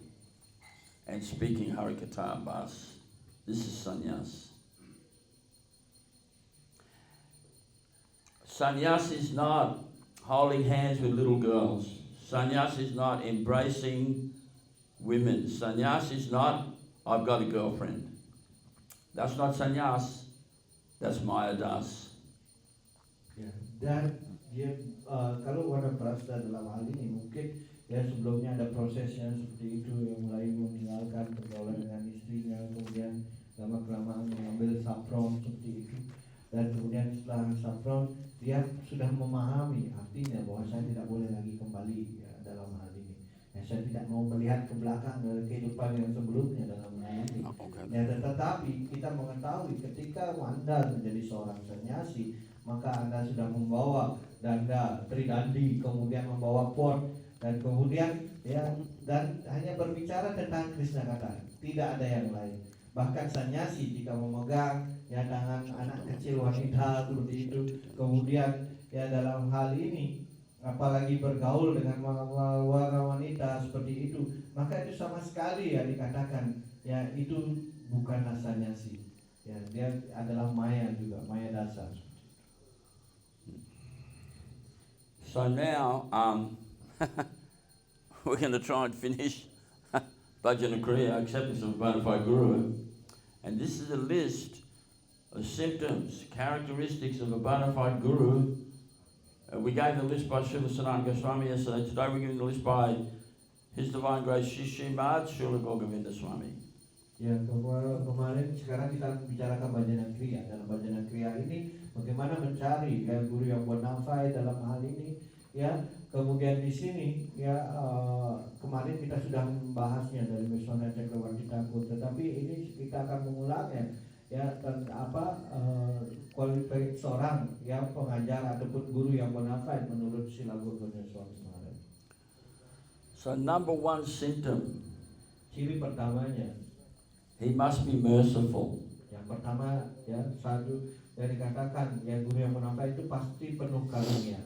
and speaking Harikatha Bas. This is sannyas. Sannyas is not holding hands with little girls. Sannyas is not embracing women. Sannyas is not, I've got a girlfriend. That's not sannyas. That's Maya Das. Ya, dan dia kalau Vanaprastha dalam hal ini mungkin ya sebelumnya ada prosesnya seperti itu, yang mulai meninggalkan pergaulan dengan istrinya, kemudian lama-kelamaan mengambil saffron seperti itu, dan kemudian setelah saffron dia sudah memahami artinya bahwa saya tidak boleh lagi kembali ya, dalam hal ini. Ya, saya tidak mau melihat ke belakang dari kehidupan yang sebelumnya dalam hal ini. Ya, tetapi kita mengetahui ketika Anda menjadi seorang sannyasi, maka Anda sudah membawa danda, tridandi, kemudian membawa pot, dan kemudian ya dan hanya berbicara tentang Krishna kata, tidak ada yang lain. Bahkan sannyasi jika memegang ya tangan anak kecil wanita seperti itu, kemudian ya dalam hal ini apalagi bergaul dengan wanita seperti itu, maka itu sama sekali ya dikatakan ya itu bukanlah sannyasi. Ya, dia adalah maya juga, maya dasar. So now we're going to try and finish Bhajana Kriya, acceptance of a bona fide Guru. And this is a list of symptoms, characteristics of a bona fide Guru. We gave the list by Srila Sanatana Goswami yesterday. Today we're giving the list by His Divine Grace Shishimad Srila Govinda Swami. Ya, kemarin sekarang kita bicarakan Bhajana Kriya. Dalam Bhajana Kriya ini bagaimana mencari ya guru yang bona fide dalam hal ini ya. Kemudian di sini ya kemarin kita sudah membahasnya dari Wiswana Chakravarti Thakur, tetapi ini kita akan mengulangnya ya kualitas seorang yang pengajar ataupun guru yang bona fide menurut Srila Govinda Swami Maharaj. So number one symptom, ciri pertamanya, he must be merciful. yang pertama ya satu yang dikatakan ya guru yang bona fide itu pasti penuh karunia.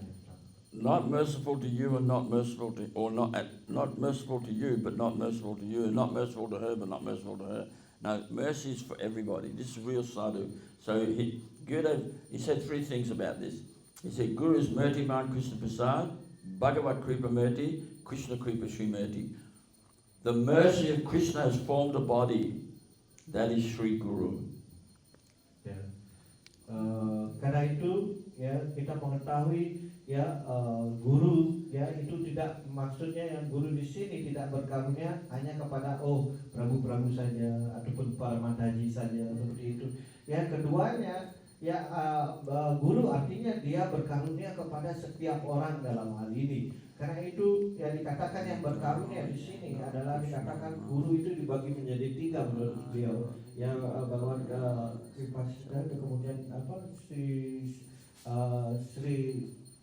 not merciful to you and not merciful to, or not merciful to you but not merciful to you, not merciful to her but not merciful to her. No, mercy is for everybody. This is real sadhu. So he said three things about this. He said, Guru's Murtiman Krishna Prasad, Bhagavat Kripa Murti, Krishna Kripa Srimurti. The mercy of Krishna has formed a body. That is Sri Guru. Ya. Karena itu ya kita mengetahui ya guru ya itu tidak maksudnya yang guru di sini tidak berkarunia hanya kepada prabu-prabu saja ataupun para mataji saja seperti itu. Ya keduanya ya guru artinya dia berkarunia kepada setiap orang dalam hal ini. Karena itu yang dikatakan yang berkarunia di sini adalah dikatakan guru itu dibagi menjadi tiga menurut beliau. Ya bahwa kemudian Sri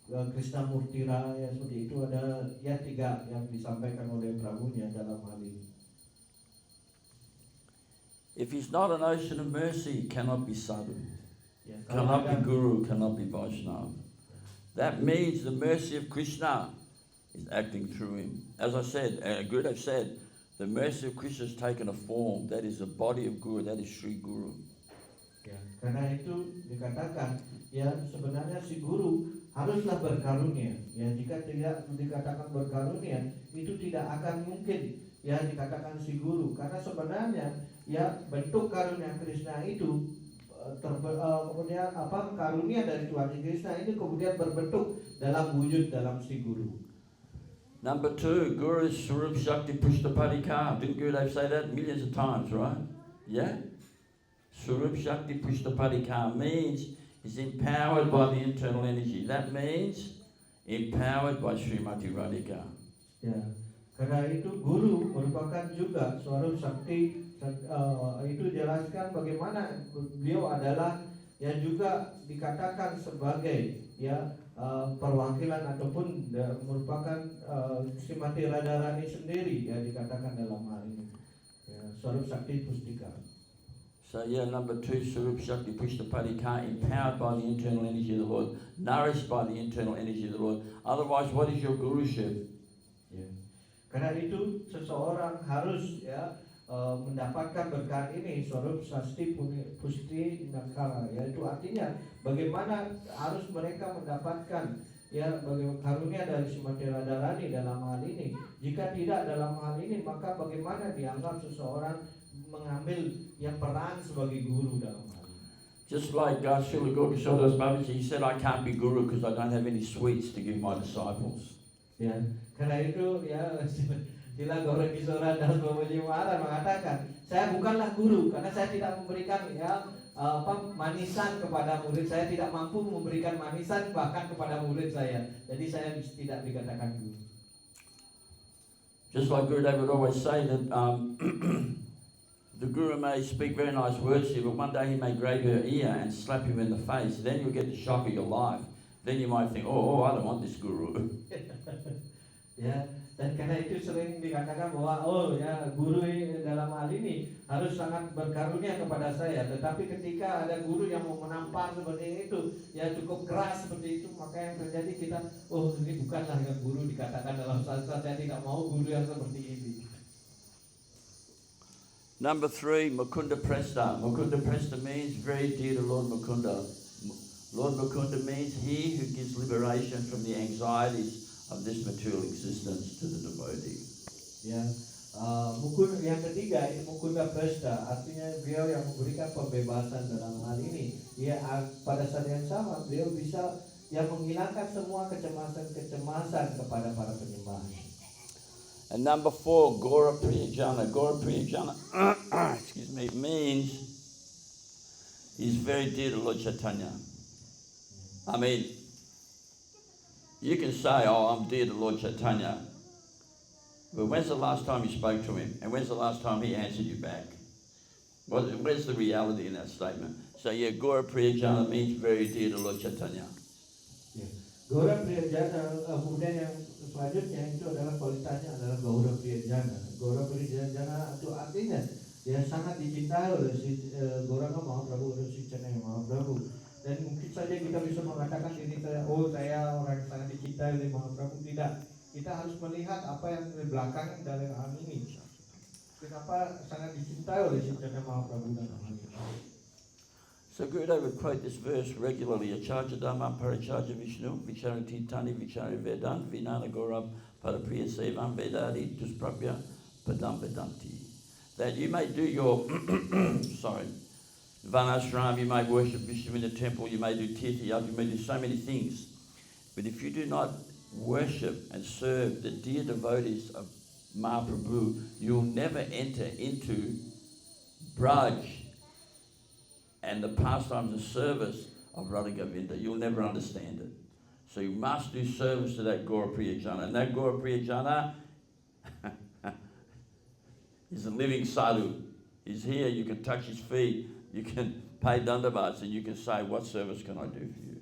Krishnamurtira ya seperti itu ada ya tiga yang disampaikan oleh prabunya dalam hal ini. If he's not an ocean of mercy, he cannot be sadhu, Ya, cannot be guru, cannot be Vaishnava. That means the mercy of Krishna is acting through him. As I said, Gurudev said, the mercy of Krishna has taken a form. That is the body of Guru. That is Sri Guru. Ya, karena itu dikatakan ya sebenarnya si guru haruslah berkarunia. Ya jika tidak dikatakan berkarunia itu tidak akan mungkin ya dikatakan si guru karena sebenarnya ya bentuk karunia Krishna itu kemudian karunia dari Tuhan Krishna itu kemudian berbentuk dalam wujud dalam si guru. Number two, Guru's Swarup Shakti Pushtapadika. Didn't Gurudev say that millions of times, right? Yeah? Swarup Shakti Pushtapadika means he's empowered by the internal energy. That means empowered by Srimati Radhika. Ya, karena itu guru merupakan juga Swarup Shakti. Itu jelaskan bagaimana beliau adalah yang juga dikatakan sebagai ya perwakilan ataupun merupakan Srimati Radharani sendiri ya dikatakan dalam hal ini ya, Swarup Shakti Pustika. So yeah, number two, Swarup Shakti Pushtapadika, empowered by the internal energy of the Lord, nourished by the internal energy of the Lord. Otherwise, what is your guruship? Ya. Karena itu seseorang harus ya mendapatkan berkat ini Swarup Shakti Pusti Nakala, yaitu artinya bagaimana harus mereka mendapatkan ya bagaimana karunia dari Srimati Radharani dalam hal ini. Jika tidak dalam hal ini maka bagaimana dianggap seseorang mengambil yang peran sebagai guru dalam hal ini. Just like Srila Gaurkishore Das Babaji, he said, I can't be guru because I don't have any sweets to give my disciples. Ya, karena itu ya Sila Gaurkishore Das Babaji Maharaj mengatakan, saya bukanlah guru karena saya tidak memberikan ya manisan kepada murid saya, tidak mampu memberikan manisan bahkan kepada murid saya. Jadi saya tidak dikatakan guru. Just like Gurudev would always say that the guru may speak very nice words to you, but one day he may grab your ear and slap you in the face. Then you'll get the shock of your life. Then you might think, oh, I don't want this guru. Ya, dan karena itu sering dikatakan bahwa guru dalam hal ini harus sangat berkarunia kepada saya. Tetapi ketika ada guru yang mau menampar seperti itu, ya cukup keras seperti itu, maka yang terjadi kita, ini bukanlah yang guru dikatakan dalam sastra. Saya tidak mau guru yang seperti ini. Number three, Mukunda Presta. Mukunda Presta means very dear to Lord Mukunda. Lord Mukunda means he who gives liberation from the anxieties of this material existence to the devotee. Ya, yang ketiga ini Mukunda Presta, artinya beliau yang memberikan pembebasan dalam hal ini. Ya, pada saat yang sama beliau bisa yang menghilangkan semua kecemasan kepada para penyembah. And number four, Gaura Priyajana. Gaura Priyajana, excuse me, means he's very dear to Lord Chaitanya. I mean, you can say, I'm dear to Lord Chaitanya, but when's the last time you spoke to him? And when's the last time he answered you back? Where's the reality in that statement? So yeah, Gaura Priyajana means very dear to Lord Chaitanya. Yeah. Gaura Priyajana, kemudian yang selanjutnya itu adalah kualitasnya adalah Gaura Priyajana. Gaura Priyajana itu artinya dia sangat dicintai oleh si Gauranga Mahaprabhu, oleh si Chaitanya Mahaprabhu. Dan mungkin saja kita bisa mengatakan diri saya, saya orang yang sangat dicintai dicintai oleh Mahaprabhu. Tidak, kita harus melihat apa yang di belakang dalam hal ini. Kenapa sangat dicintai oleh Chaitanya Mahaprabhu dalam hal ini. So Gurudev would quote this verse regularly: Acharya Dhammam Paracharya Vishnu, Vichara Titani Vichara Vedant, Vinana Gaurav Parapriya Sevam Vedadi Dusprapya Padam Vedanti. That you may do your Vanashram, you may worship Vishnu in the temple, you may do Tirtha, you may do so many things. But if you do not worship and serve the dear devotees of Mahaprabhu, you'll never enter into Braj and the pastimes and service of Radha Govinda. You'll never understand it. So you must do service to that Gaurapriya Jana. And that Gaurapriya Jana is a living sadhu. He's here, you can touch his feet, you can pay dandavats, and you can say, what service can I do for you?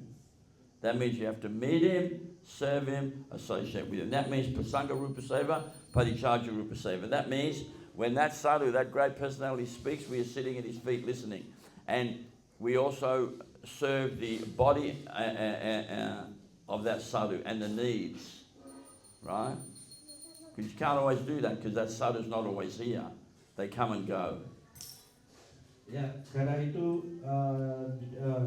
That means you have to meet him, serve him, associate with him. That means Prasanga Rupa Seva, Paricharya Rupa Seva. That means when that sadhu, that great personality speaks, we are sitting at his feet listening. And we also serve the body of that sadhu and the needs, right? Because you can't always do that because that sadhu's not always here. They come and go. Ya, karena itu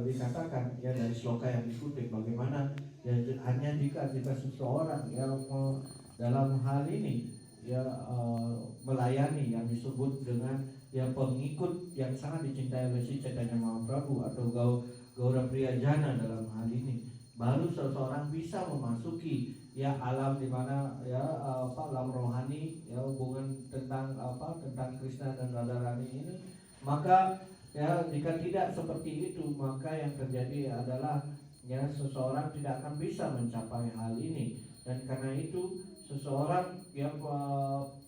dikatakan ya dari sloka yang dikutip bagaimana ya hanya jika seseorang ya dalam hal ini ya melayani yang disebut dengan ya pengikut yang sangat dicintai oleh si Chaitanya Mahaprabhu atau Gaurapriya Jana dalam hal ini, baru seseorang bisa memasuki ya alam di mana ya alam rohani ya hubungan tentang tentang Krishna dan Radharani ini. Maka ya jika tidak seperti itu, maka yang terjadi adalah ya seseorang tidak akan bisa mencapai hal ini. Dan karena itu seseorang yang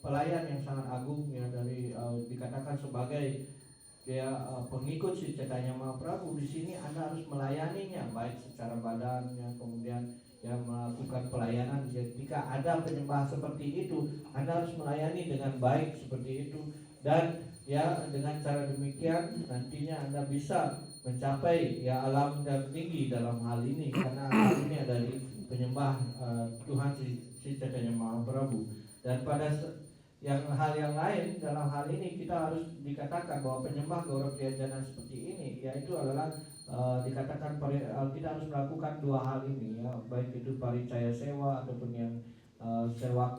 pelayan yang sangat agung ya dari dikatakan sebagai ya pengikut si Chaitanya Mahaprabhu, di sini Anda harus melayaninya baik secara badannya, kemudian ya melakukan pelayanan. Jika ada penyembah seperti itu, Anda harus melayani dengan baik seperti itu, dan ya dengan cara demikian nantinya Anda bisa mencapai ya alam yang tinggi dalam hal ini, karena hal ini adalah penyembah Tuhan si Chaitanya Mahaprabhu. Dan pada hal yang lain dalam hal ini kita harus dikatakan bahwa penyembah Gaurapriya Jana seperti ini yaitu adalah dikatakan kita harus melakukan dua hal ini ya, baik itu paricaya sewa ataupun yang sewa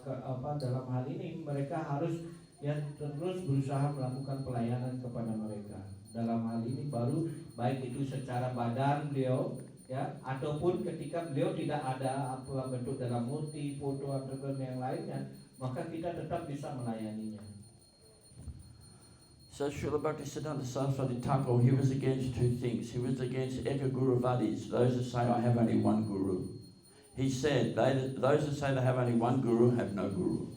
dalam hal ini mereka harus ya terus berusaha melakukan pelayanan kepada mereka. Dalam hal ini baru baik itu secara badan beliau ya ataupun ketika beliau tidak ada apa bentuk dalam murti, foto ataupun yang lainnya, maka kita tetap bisa melayaninya. So Srila Bhaktisiddhanta Saraswati Thakur, he was against two things. He was against Eka Guruvadis, those who say I have only one guru. He said those who say they have only one guru have no guru.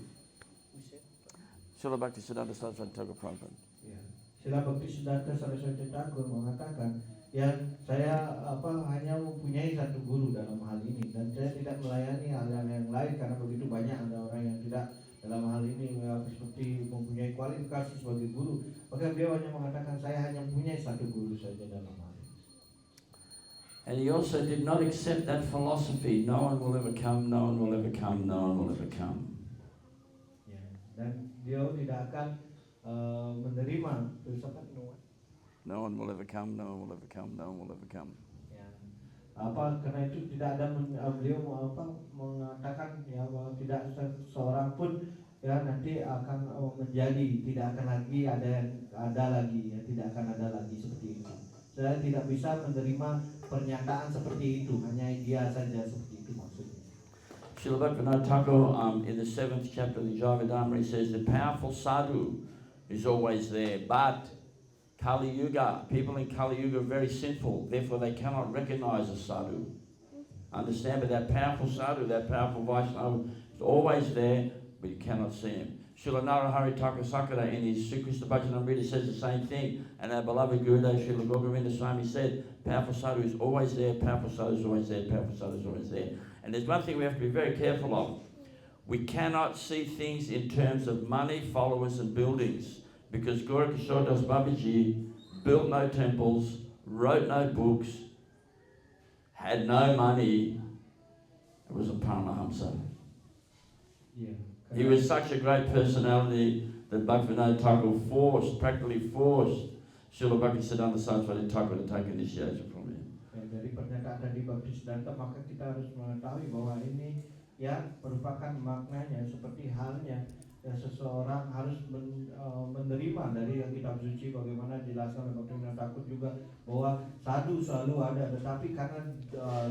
Srila Bhaktisiddhanta Saraswati Thakur Prabhupada. Ya. Srila Bhaktisiddhanta Saraswati Thakur mengatakan, ya saya hanya mempunyai satu guru dalam hal ini dan saya tidak melayani hal-hal yang lain karena begitu banyak ada orang yang tidak dalam hal ini seperti mempunyai kualifikasi sebagai guru. Maka beliau hanya mengatakan saya hanya mempunyai satu guru saja dalam hal ini. And he also did not accept that philosophy. No one will ever come, no one will ever come, no one will ever come. Ya. Dan beliau tidak akan menerima filsafat no one will ever come, no one will ever come, no one will ever come. Ya. Karena itu tidak ada beliau mengatakan ya bahwa tidak seorang pun ya nanti akan menjadi, tidak akan lagi ada lagi ya, tidak akan ada lagi seperti itu. Saya tidak bisa menerima pernyataan seperti itu, hanya dia saja seperti itu maksudnya. Srila Bhaktivinoda Thakur in the 7th chapter of the Jivadhamma, he says the powerful sadhu is always there, but Kali Yuga, people in Kali Yuga are very sinful, therefore they cannot recognize a sadhu. Understand, but that powerful sadhu, that powerful Vaishnava is always there, but you cannot see him. Srila Narahari Thakur Sakara in his Sri Krishna Bhajanamrita says the same thing, and our beloved Gurudev Srila Govinda Swami said, powerful sadhu is always there, powerful sadhu is always there, powerful sadhu is always there. And there's one thing we have to be very careful of. We cannot see things in terms of money, followers and buildings, because Gaura Das Babaji built no temples, wrote no books, had no money, It was a Paramahamsa. Iya. He was such a great personality that Bhaktivinoda Thakur practically forced Srila Bhaktisiddhanta Saraswati Thakur to take initiation from him. Ya, dari pernyataan tadi Bhaktisiddhanta, maka kita harus mengetahui bahwa ini ya merupakan maknanya seperti halnya ya, seseorang harus menerima dari kitab suci, bagaimana dijelaskan oleh Bhaktivinoda Thakur juga bahwa sadhu selalu ada, tetapi karena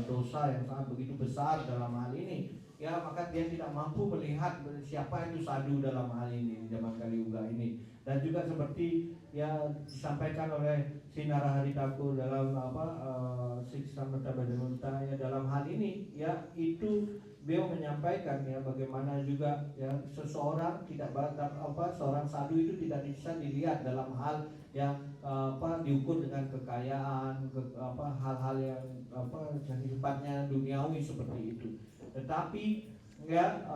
dosa yang sangat begitu besar dalam hal ini, ya maka dia tidak mampu melihat siapa itu sadhu dalam hal ini di zaman Kali Yuga ini. Dan juga seperti ya disampaikan oleh Si Narahari Thakur dalam Siksamrta Bhajanutta, ya dalam hal ini ya itu beliau menyampaikan ya bagaimana juga ya seseorang tidak seorang sadhu itu tidak bisa dilihat dalam hal yang diukur dengan kekayaan, hal-hal yang sifatnya duniawi seperti itu. Tetapi ya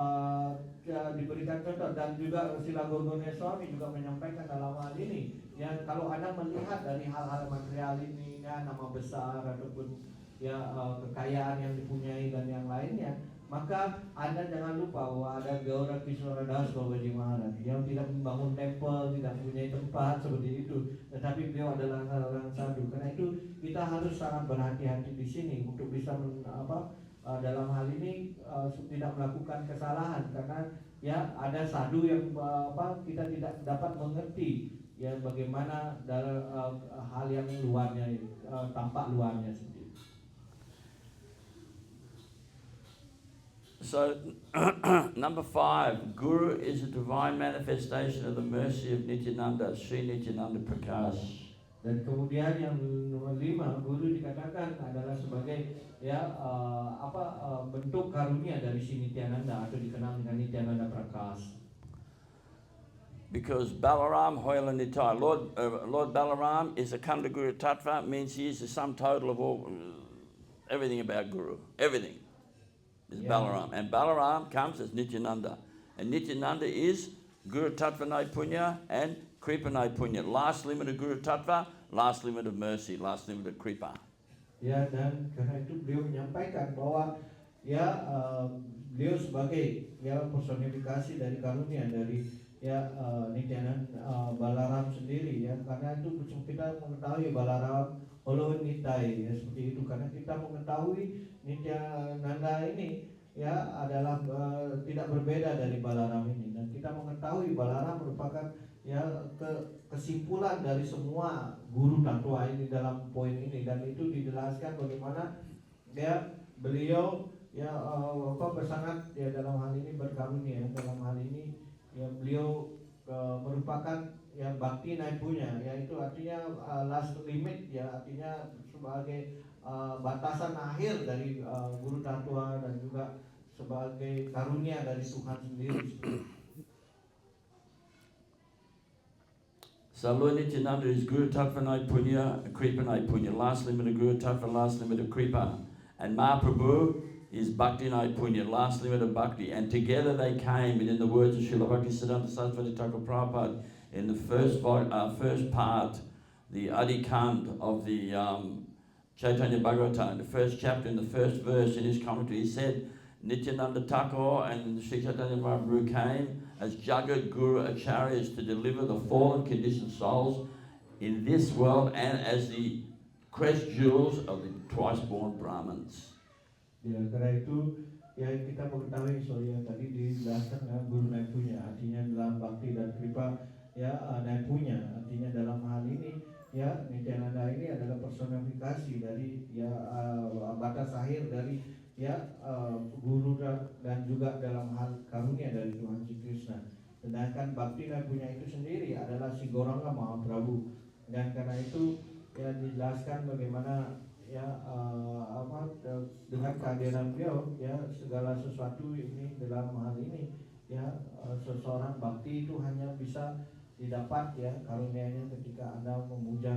diberikan contoh, dan juga Sila Gorgone Swami juga menyampaikan dalam hal ini ya, kalau Anda melihat dari hal-hal material ini ya, nama besar ataupun ya kekayaan yang dipunyai dan yang lainnya, maka Anda jangan lupa bahwa ada Gaura Kishora Das Babaji Maharaj yang tidak membangun tempel, tidak mempunyai tempat seperti itu, tetapi beliau adalah seorang sadhu. Karena itu kita harus sangat berhati-hati di sini untuk bisa dalam hal ini tidak melakukan kesalahan, karena ya ada sadhu yang kita tidak dapat mengerti ya bagaimana dalam hal yang luarnya, tampak luarnya sendiri. So, number 5, Guru is a divine manifestation of the mercy of Nityananda, Sri Nityananda Prakash. Dan kemudian yang nomor 5, guru dikatakan adalah sebagai ya bentuk karunia dari si Nityananda atau dikenal dengan Nityananda Prakash. Because Balaram Hoila Nitai, Lord Balaram is a Khanda Guru Tattva, means he is the sum total of all everything about Guru, everything is Balaram, and Balaram comes as Nityananda, and Nityananda is Guru Tattva Naipunya and Kripa Naipunya, last limit of Guru Tattva, last limit of mercy, last limit of Kripa. Ya, dan karena itu beliau menyampaikan bahwa ya beliau sebagai ya personifikasi dari karunia dari ya Nityananda Balaram sendiri ya, karena itu kita mengetahui Balaram Holo Nitai ya seperti itu, karena kita mengetahui Nityananda ini ya adalah tidak berbeda dari Balaram ini, dan kita mengetahui Balaram merupakan ya kesimpulan dari semua guru tatwa ini dalam poin ini, dan itu dijelaskan bagaimana ya beliau ya sangat ya dalam hal ini berkarunia, dalam hal ini ya beliau merupakan ya bakti naipunya, yaitu artinya last limit ya, artinya sebagai batasan akhir dari guru tatwa dan juga sebagai karunia dari Tuhan sendiri. So Lord Nityananda is Guru Tattva Naipunya, Kripa Naipunya, last limit of Guru Tattva, last limit of Kripa. And Mahaprabhu is Bhakti Naipunya, last limit of Bhakti. And together they came, and in the words of Srila Bhaktisiddhanta Saraswati Thakur Prabhupada, in the first part, the Adikand of the Chaitanya Bhagavatam, in the first chapter, in the first verse, in his commentary, he said, Nityananda Thakur and Sri Chaitanya Mahaprabhu came as Jagat Guru Acharyas to deliver the fallen conditioned souls in this world and as the crest jewels of the twice-born Brahmins. Ya, karena itu ya kita mengetahui soalnya tadi dijelaskan ya, Guru Naipunya, artinya dalam Bhakti dan Kripa ya Naipunya, artinya dalam hal ini ya Nityananda ini adalah personifikasi dari ya batas akhir dari ya guru dan juga dalam hal karunia dari Tuhan Sri Krishna. Sedangkan Bhakti Naipunya itu sendiri adalah si Gauranga Mahaprabhu, dan karena itu ya dijelaskan bagaimana ya dengan kehadiran beliau ya segala sesuatu ini dalam hal ini ya seseorang bakti itu hanya bisa didapat ya karunianya ketika Anda memuja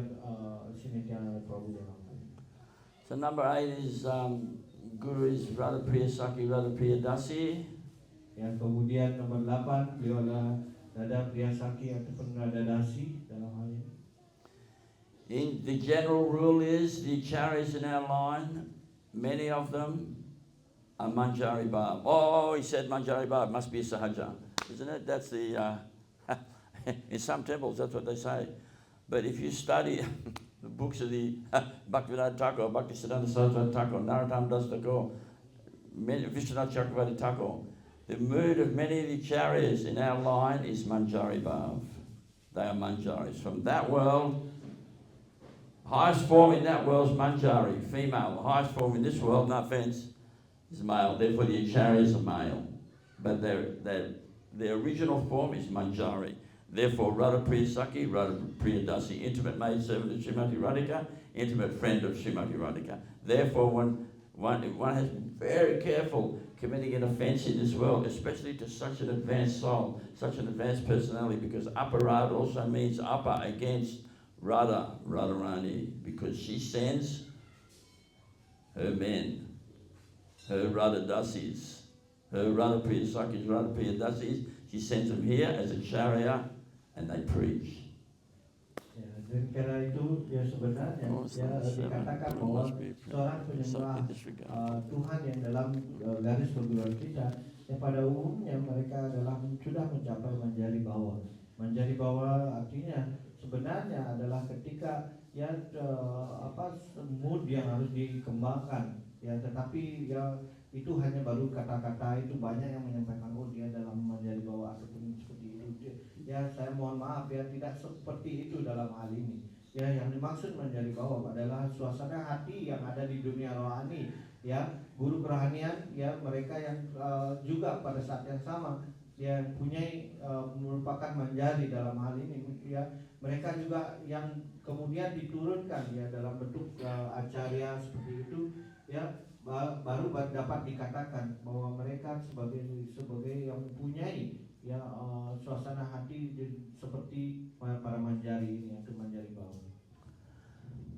Nityananda Prabhu dalam hal ini. So number 8 is Guru is Radha Priya Saki, Radha Priya Dasi. Yang kemudian nomor 8 beliau adalah Radha Priya Saki ataupun Radha Dasi dalam hal ini. In the general rule is the acharyas in our line, many of them a Manjari Bhav. Oh, he said Manjari Bhav, must be a Sahaja, isn't it? That's the, in some temples that's what they say. But if you study the books of the Bhaktivedanta Thakur, Bhaktisiddhanta Saraswati Thakur, Narottam Das Thakur, Vishwanath Chakravarti Thakur, the mood of many of the acharyas in our line is Manjari Bhav. They are Manjaris. From that world, highest form in that world is Manjari, female. The highest form in this world, no offense, is male. Therefore the acharyas are male. But their original form is Manjari. Therefore Radha Priya Saki, Radha Priya Dasi, intimate maidservant of Srimati Radhika, intimate friend of Srimati Radhika. Therefore one has to be very careful committing an offence in this world, especially to such an advanced soul, such an advanced personality, because Aparad also means upper against Radharani, because she sends her men, her Radha Dasis, her Radha Priya Sakis, Radha Priya Dasis, she sends them here as a chariot and they preach. Ya, dan karena itu ya sebenarnya ya dikatakan bahwa seorang penyembah Tuhan yang dalam garis perguruan kita yang pada umumnya mereka adalah sudah mencapai manjari bawah. Manjari bawah artinya sebenarnya adalah ketika ya mood yang harus dikembangkan ya, tetapi ya itu hanya baru kata-kata, itu banyak yang menyampaikan oh dia dalam manjari bawah ataupun seperti itu. Ya saya mohon maaf ya, tidak seperti itu dalam hal ini. Ya yang dimaksud manjari bawah adalah suasana hati yang ada di dunia rohani. Ya guru kerohanian ya, mereka yang juga pada saat yang sama ya punya merupakan manjari dalam hal ini ya, mereka juga yang kemudian diturunkan ya dalam bentuk acarya seperti itu ya, baru dapat dikatakan bahwa mereka sebagai yang mempunyai ya suasana hati seperti para manjari ini atau manjari bawah.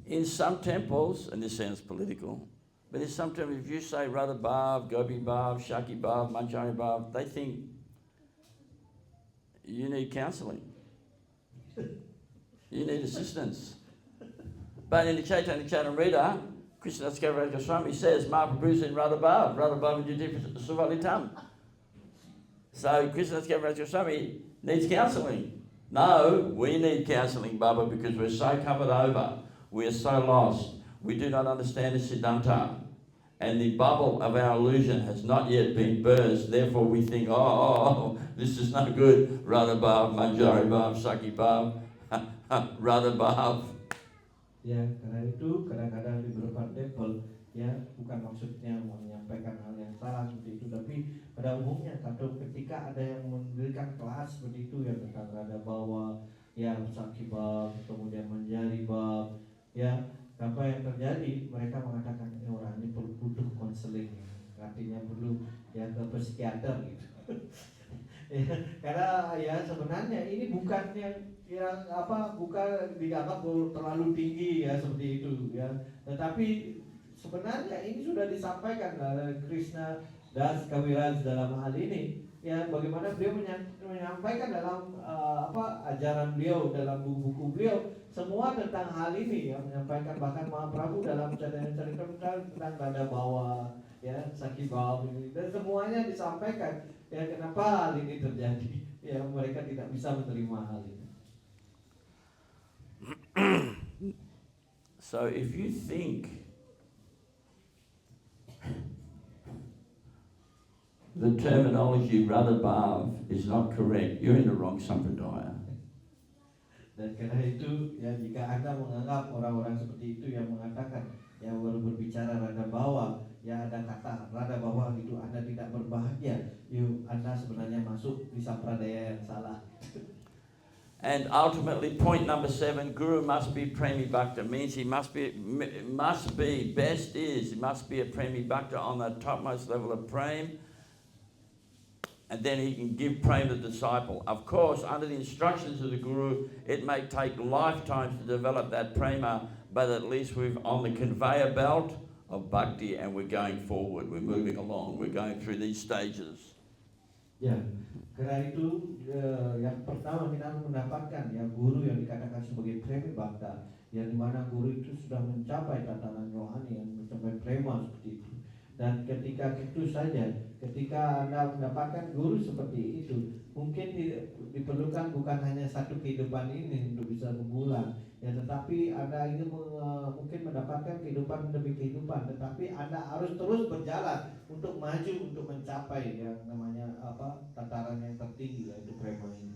In some temples, and this sounds political, but in some temples if you say Radha Bhav, Gopi Bhav, Shaki Bhav, Manjari Bhav, they think you need counselling. You need assistance. But in the Chaitanya Charitamrita, Krishna Kaviraj Goswami says Mahaprabhu's in Radha Bhav. Radha Bhav is Suvalitam. So Krishna Kaviraj Goswami needs counselling. No, we need counselling, Baba, because we're so covered over. We are so lost. We do not understand the Siddhanta. And the bubble of our illusion has not yet been burst. Therefore we think, oh, this is no good. Radha Bhav, Manjari Bhav, Saki Bhav, Radha Bhav. Ya, karena itu kadang-kadang di beberapa temple ya bukan maksudnya menyampaikan hal yang salah seperti itu, tapi pada umumnya atau ketika ada yang mendirikan kelas seperti itu ya tentang Radha Bhawa, ya Saki Bhav, kemudian Manjari Bhav, ya apa yang terjadi, mereka mengatakan orang ini butuh konseling, artinya perlu ya ke psikiater gitu. Ya, karena ya sebenarnya ini bukan yang bukan dianggap terlalu tinggi ya seperti itu ya, tetapi sebenarnya ini sudah disampaikan oleh Krishna Das Kaviraj dalam hal ini ya, bagaimana beliau menyampaikan dalam ajaran beliau, dalam buku-buku beliau semua tentang hal ini ya, menyampaikan bahkan Mahaprabhu dalam Chaitanya Charitamrita tentang Radha Bhawa ya, Saki Bhav ini, dan semuanya disampaikan ya kenapa hal ini terjadi ya, mereka tidak bisa menerima hal ini. So if you think the terminology Radha Bhav is not correct, you're in the wrong sampradaya. Dan karena itu ya, jika Anda menganggap orang-orang seperti itu yang mengatakan ya baru berbicara Radha Bhawa, ya ada kata Radha Bhawa itu Anda tidak berbahagia, yuk Anda sebenarnya masuk di sampradaya yang salah. And ultimately, point number 7, Guru must be Premi Bhakta, means he must be a Premi Bhakta on the topmost level of Prem, and then he can give Prem to the disciple. Of course, under the instructions of the Guru, it may take lifetimes to develop that Prema, but at least we're on the conveyor belt of Bhakti and we're going forward, we're moving along, we're going through these stages. Ya, karena itu yang pertama kita harus mendapatkan ya guru yang dikatakan sebagai Premi Bhakta, yang dimana guru itu sudah mencapai tatanan rohani, yang mencapai prema seperti itu. Dan ketika itu saja, ketika Anda mendapatkan guru seperti itu, mungkin diperlukan bukan hanya satu kehidupan ini untuk bisa berbulan, ya, tetapi Anda ingin mungkin mendapatkan kehidupan demi kehidupan, tetapi Anda harus terus berjalan untuk maju, untuk mencapai yang namanya tataran yang tertinggi, yaitu prema ini.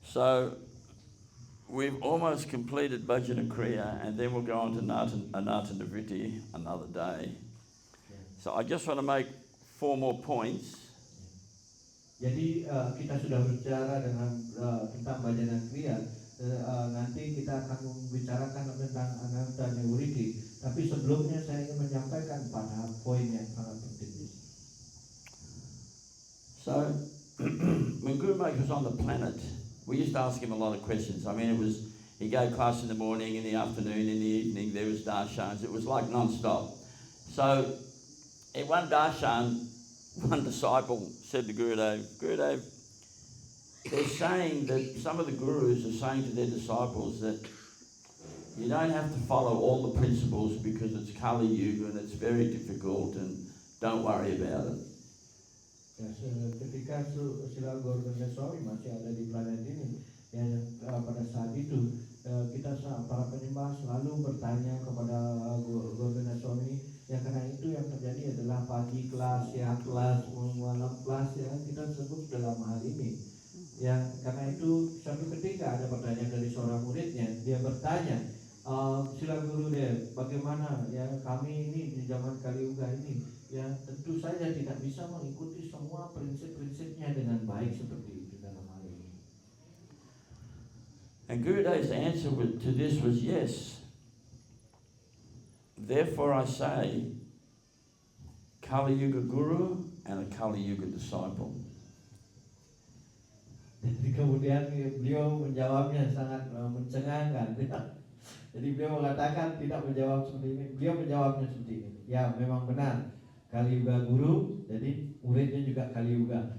So we've almost completed Bhajan and Kriya, and then we'll go on to Anata Nivritti another day. So I just want to make 4 more points. Jadi kita sudah bicara tentang Bhajan dan Kriya. Nanti kita akan membicarakan tentang Anata Nivritti. Tapi sebelumnya saya ingin menyampaikan pada poin yang sangat penting. So when Guru Maharaj was on the planet, we used to ask him a lot of questions. I mean, he gave class in the morning, in the afternoon, in the evening, there was darshans. It was like non-stop. So in one darshan, one disciple said to Gurudev, Gurudev, they're saying that some of the gurus are saying to their disciples that you don't have to follow all the principles because it's Kali Yuga and it's very difficult and don't worry about it. Ya, ketika Srila Gauranga Swami masih ada di planet ini, ya, pada saat itu kita para penyembah selalu bertanya kepada Gauranga Swami, ya, karena itu yang terjadi adalah pagi kelas, siang kelas, malam kelas, ya, kita sebut dalam hal ini. Ya, karena itu suatu ketika ada pertanyaan dari seorang muridnya, dia bertanya, Srila Gurudev, bagaimana ya kami ini di zaman Kali Yuga ini, ya tentu saja tidak bisa mengikuti semua prinsip-prinsipnya dengan baik seperti itu dalam hal ini. And Gurudev's answer to this was yes. Therefore I say, Kali Yuga Guru and a Kali Yuga disciple. Jadi kemudian beliau menjawabnya sangat mencengangkan. Jadi beliau mengatakan tidak menjawab seperti ini. Beliau menjawabnya seperti ini. Ya, memang benar. Kali Yuga Guru, jadi muridnya juga Kali Yuga.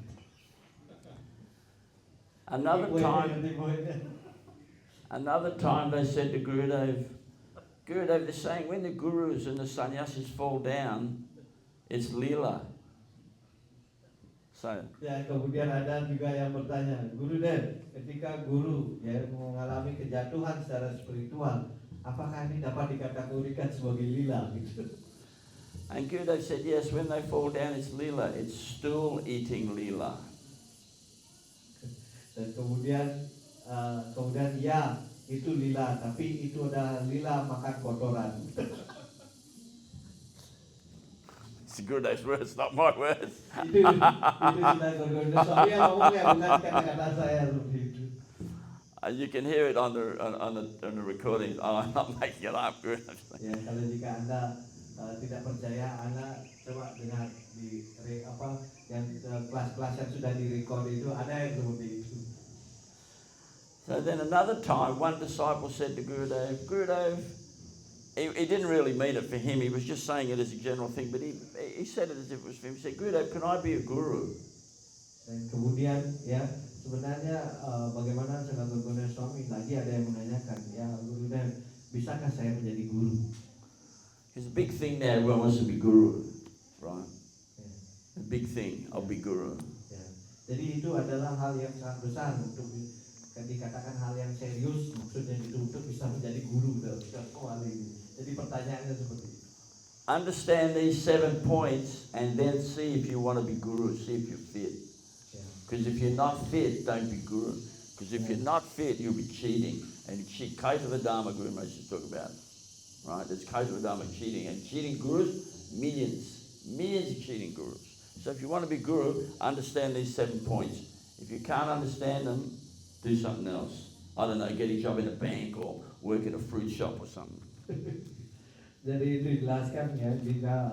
Another time they said to Gurudev, they're saying when the gurus and the sannyasis fall down, it's lila. So, ya, kemudian ada juga yang bertanya, Gurudev, ketika guru ya mengalami kejatuhan secara spiritual, apakah ini dapat dikategorikan sebagai lila? And Gurudev said, yes, when they fall down, it's lila. It's stool eating lila. Dan kemudian ya, itu lila, tapi itu adalah lila makan kotoran. It's Gurudev's words, not my words. Itu sudah Gurudeva Swami yang ngomongnya, bukan kata-kata saya seperti itu. You can hear it on the recording. I'm not making it up. Ya, kalau jika Anda tidak percaya, Anda coba dengar di yang kelas-kelas yang sudah direkod itu ada yang seperti itu. So then another time, one disciple said to Gurudev, Gurudev, he didn't really mean it for him. He was just saying it as a general thing, but he said it as if it was for him. He said, Gurudev, can I be a guru? Dan kemudian ya sebenarnya bagaimana dengan Gauranga Swami lagi ada yang menanyakan, ya Gurudev, bisakah saya menjadi guru? It's a big thing now. Everyone wants to be guru, right? Yeah. A big thing. I'll be guru. Ya. Jadi itu adalah hal yang sangat besar untuk dikatakan hal yang serius, maksudnya itu untuk bisa menjadi guru dalam hal ini. Jadi pertanyaannya seperti itu. Understand these 7 points and then see if you want to be guru. See if you're fit. Because if you're not fit, don't be guru. Because if you're not fit, you'll be cheating. And cheat, Kaitava Dharma Guru Maharaj used to talk about. Right? There's Kaitava Dharma cheating. And cheating gurus, millions of cheating gurus. So if you want to be guru, understand these 7 points. If you can't understand them, do something else. I don't know, get a job in a bank or work at a fruit shop or something. Jadi itu dijelaskan ya, jika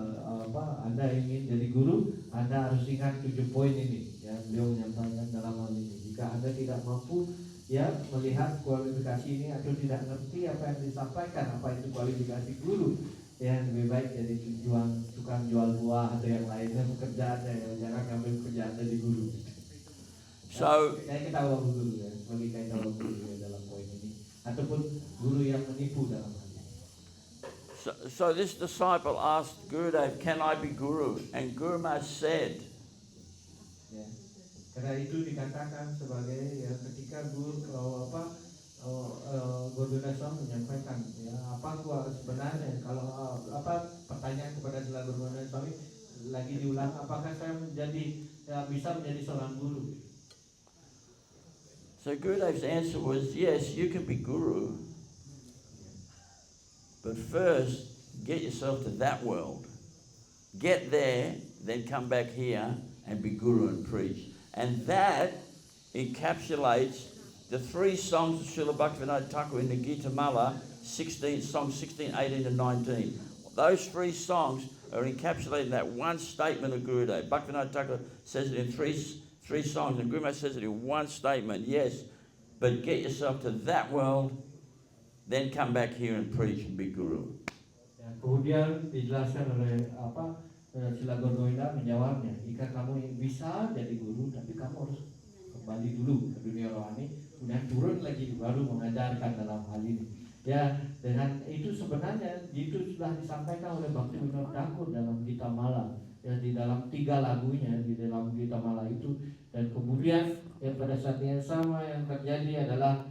Anda ingin jadi guru, Anda harus ingat 7 poin ini yang beliau menyampaikan dalam hal ini. Jika Anda tidak mampu ya melihat kualifikasi ini atau tidak ngerti apa yang disampaikan, apa itu kualifikasi guru, ya lebih baik jadi tukang jual buah atau yang lainnya pekerjaannya, ya jangan ambil pekerjaan jadi guru. So, kita bawa guru ya, sebagai kita guru ya dalam poin ini, ataupun guru yang menipu dalam hal ini. So this disciple asked Gurudev, "Can I be guru?" And Guru Maharaj said, Ya. Karena itu dikatakan sebagai ya ketika Guru Swami menyampaikan ya apa gua sebenarnya kalau pertanyaan kepada Sila Guru Swami lagi diulang, apakah saya bisa menjadi seorang guru? So Gurudev's answer was, yes, you can be guru, but first get yourself to that world. Get there, then come back here and be guru and preach. And that encapsulates the 3 songs of Srila Bhaktivinoda Thakur in the Gita Mala, 16 songs, 16, 18 and 19. Those 3 songs are encapsulated in that one statement of Gurudev. Bhaktivinoda Thakur says it in three songs, and Guru Maharaj says it in one statement. Yes, but get yourself to that world, then come back here and preach and be guru. Ya, kemudian dijelaskan oleh Sila Guru Govinda menjawabnya, jika kamu bisa jadi guru, tapi kamu harus kembali dulu ke dunia rohani, kemudian turun lagi baru mengajarkan dalam hal ini. Ya, dengan itu sebenarnya itu sudah disampaikan oleh Bhaktivinoda Thakur dalam Gita Mala, ya di dalam 3 lagunya di dalam Gita Mala itu. Dan kemudian yang pada saat yang sama yang terjadi adalah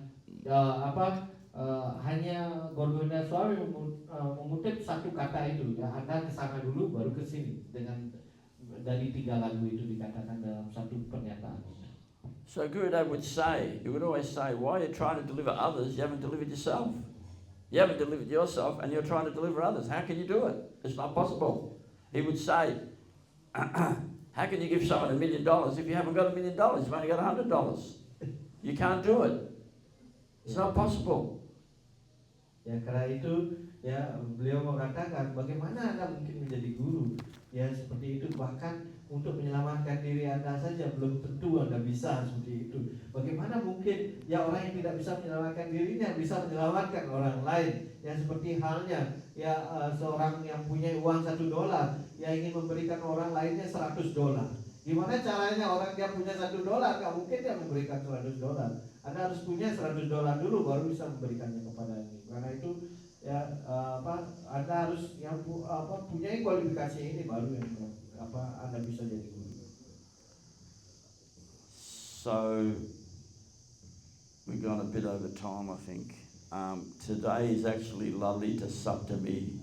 hanya Guru Govinda Swami mengutip satu kata itu, ya Anda kesana dulu baru ke sini, dengan dari 3 lagu itu dikatakan dalam satu pernyataan. So Gurudev would say, he would always say, why are you trying to deliver others? You haven't delivered yourself. You haven't delivered yourself and you're trying to deliver others. How can you do it? It's not possible. He would say, how can you give someone $1 million if you haven't got $1 million? You've only got $100. You can't do it. It's not possible. Ya, karena itu ya beliau mengatakan bagaimana Anda mungkin menjadi guru, ya seperti itu, bahkan untuk menyelamatkan diri Anda saja belum tentu Anda bisa seperti itu. Bagaimana mungkin ya orang yang tidak bisa menyelamatkan dirinya bisa menyelamatkan orang lain? Ya seperti halnya ya seorang yang punya uang $1 ya ingin memberikan orang lainnya $100. Gimana caranya orang dia punya $1? Gak mungkin dia memberikan $100. Anda harus punya $100 dulu baru bisa memberikannya kepada ini. Karena itu ya Anda harus yang punya kualifikasi ini baru yang Anda bisa jadi guru. So we've gone a bit over time, I think. Today is actually Lalita Saptami,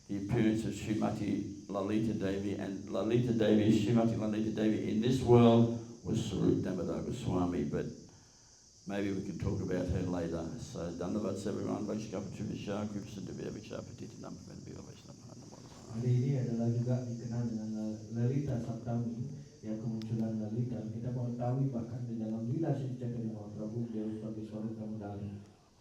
the appearance of Srimati Lalita Devi, and Lalita Devi, Srimati Lalita Devi in this world was Swarup Damodar Goswami, but maybe we can talk about her later. So, Dandavat everyone, Vaishkapati Vishya, Kripsa Devya Vichapati Nampavan Bila Vaishnava. Hari ini adalah juga dikenal dengan Lalita Saptami, ya kemunculan Lalita. Kita mengetahui bahkan di dalam lila Sri Chaitanya Mahaprabhu beliau sebagai Swarup Damodar,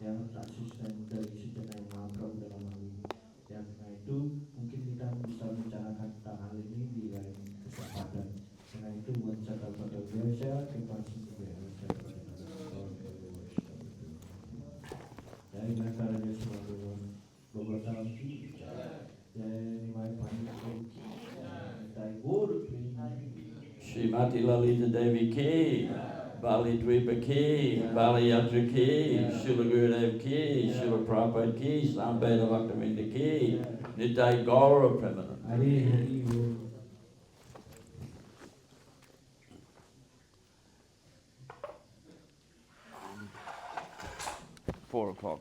yang asisten dari Sri Chaitanya Mahaprabhu dalam hal ini. Ya, karena itu mungkin kita bisa bicarakan tentang hal ini di lain kesempatan. Karena itu buat catat pada biasa kita dari antara dia semua beberapa tahun Srimati Lalita Devi ki, Bali Dvipa ki, Bali Yatra ki, Srila Gurudev ki, Srila Prabhupada ki, Sambheda Bhaktivinoda ki, Nitai Gaura Premanand. 4 o'clock.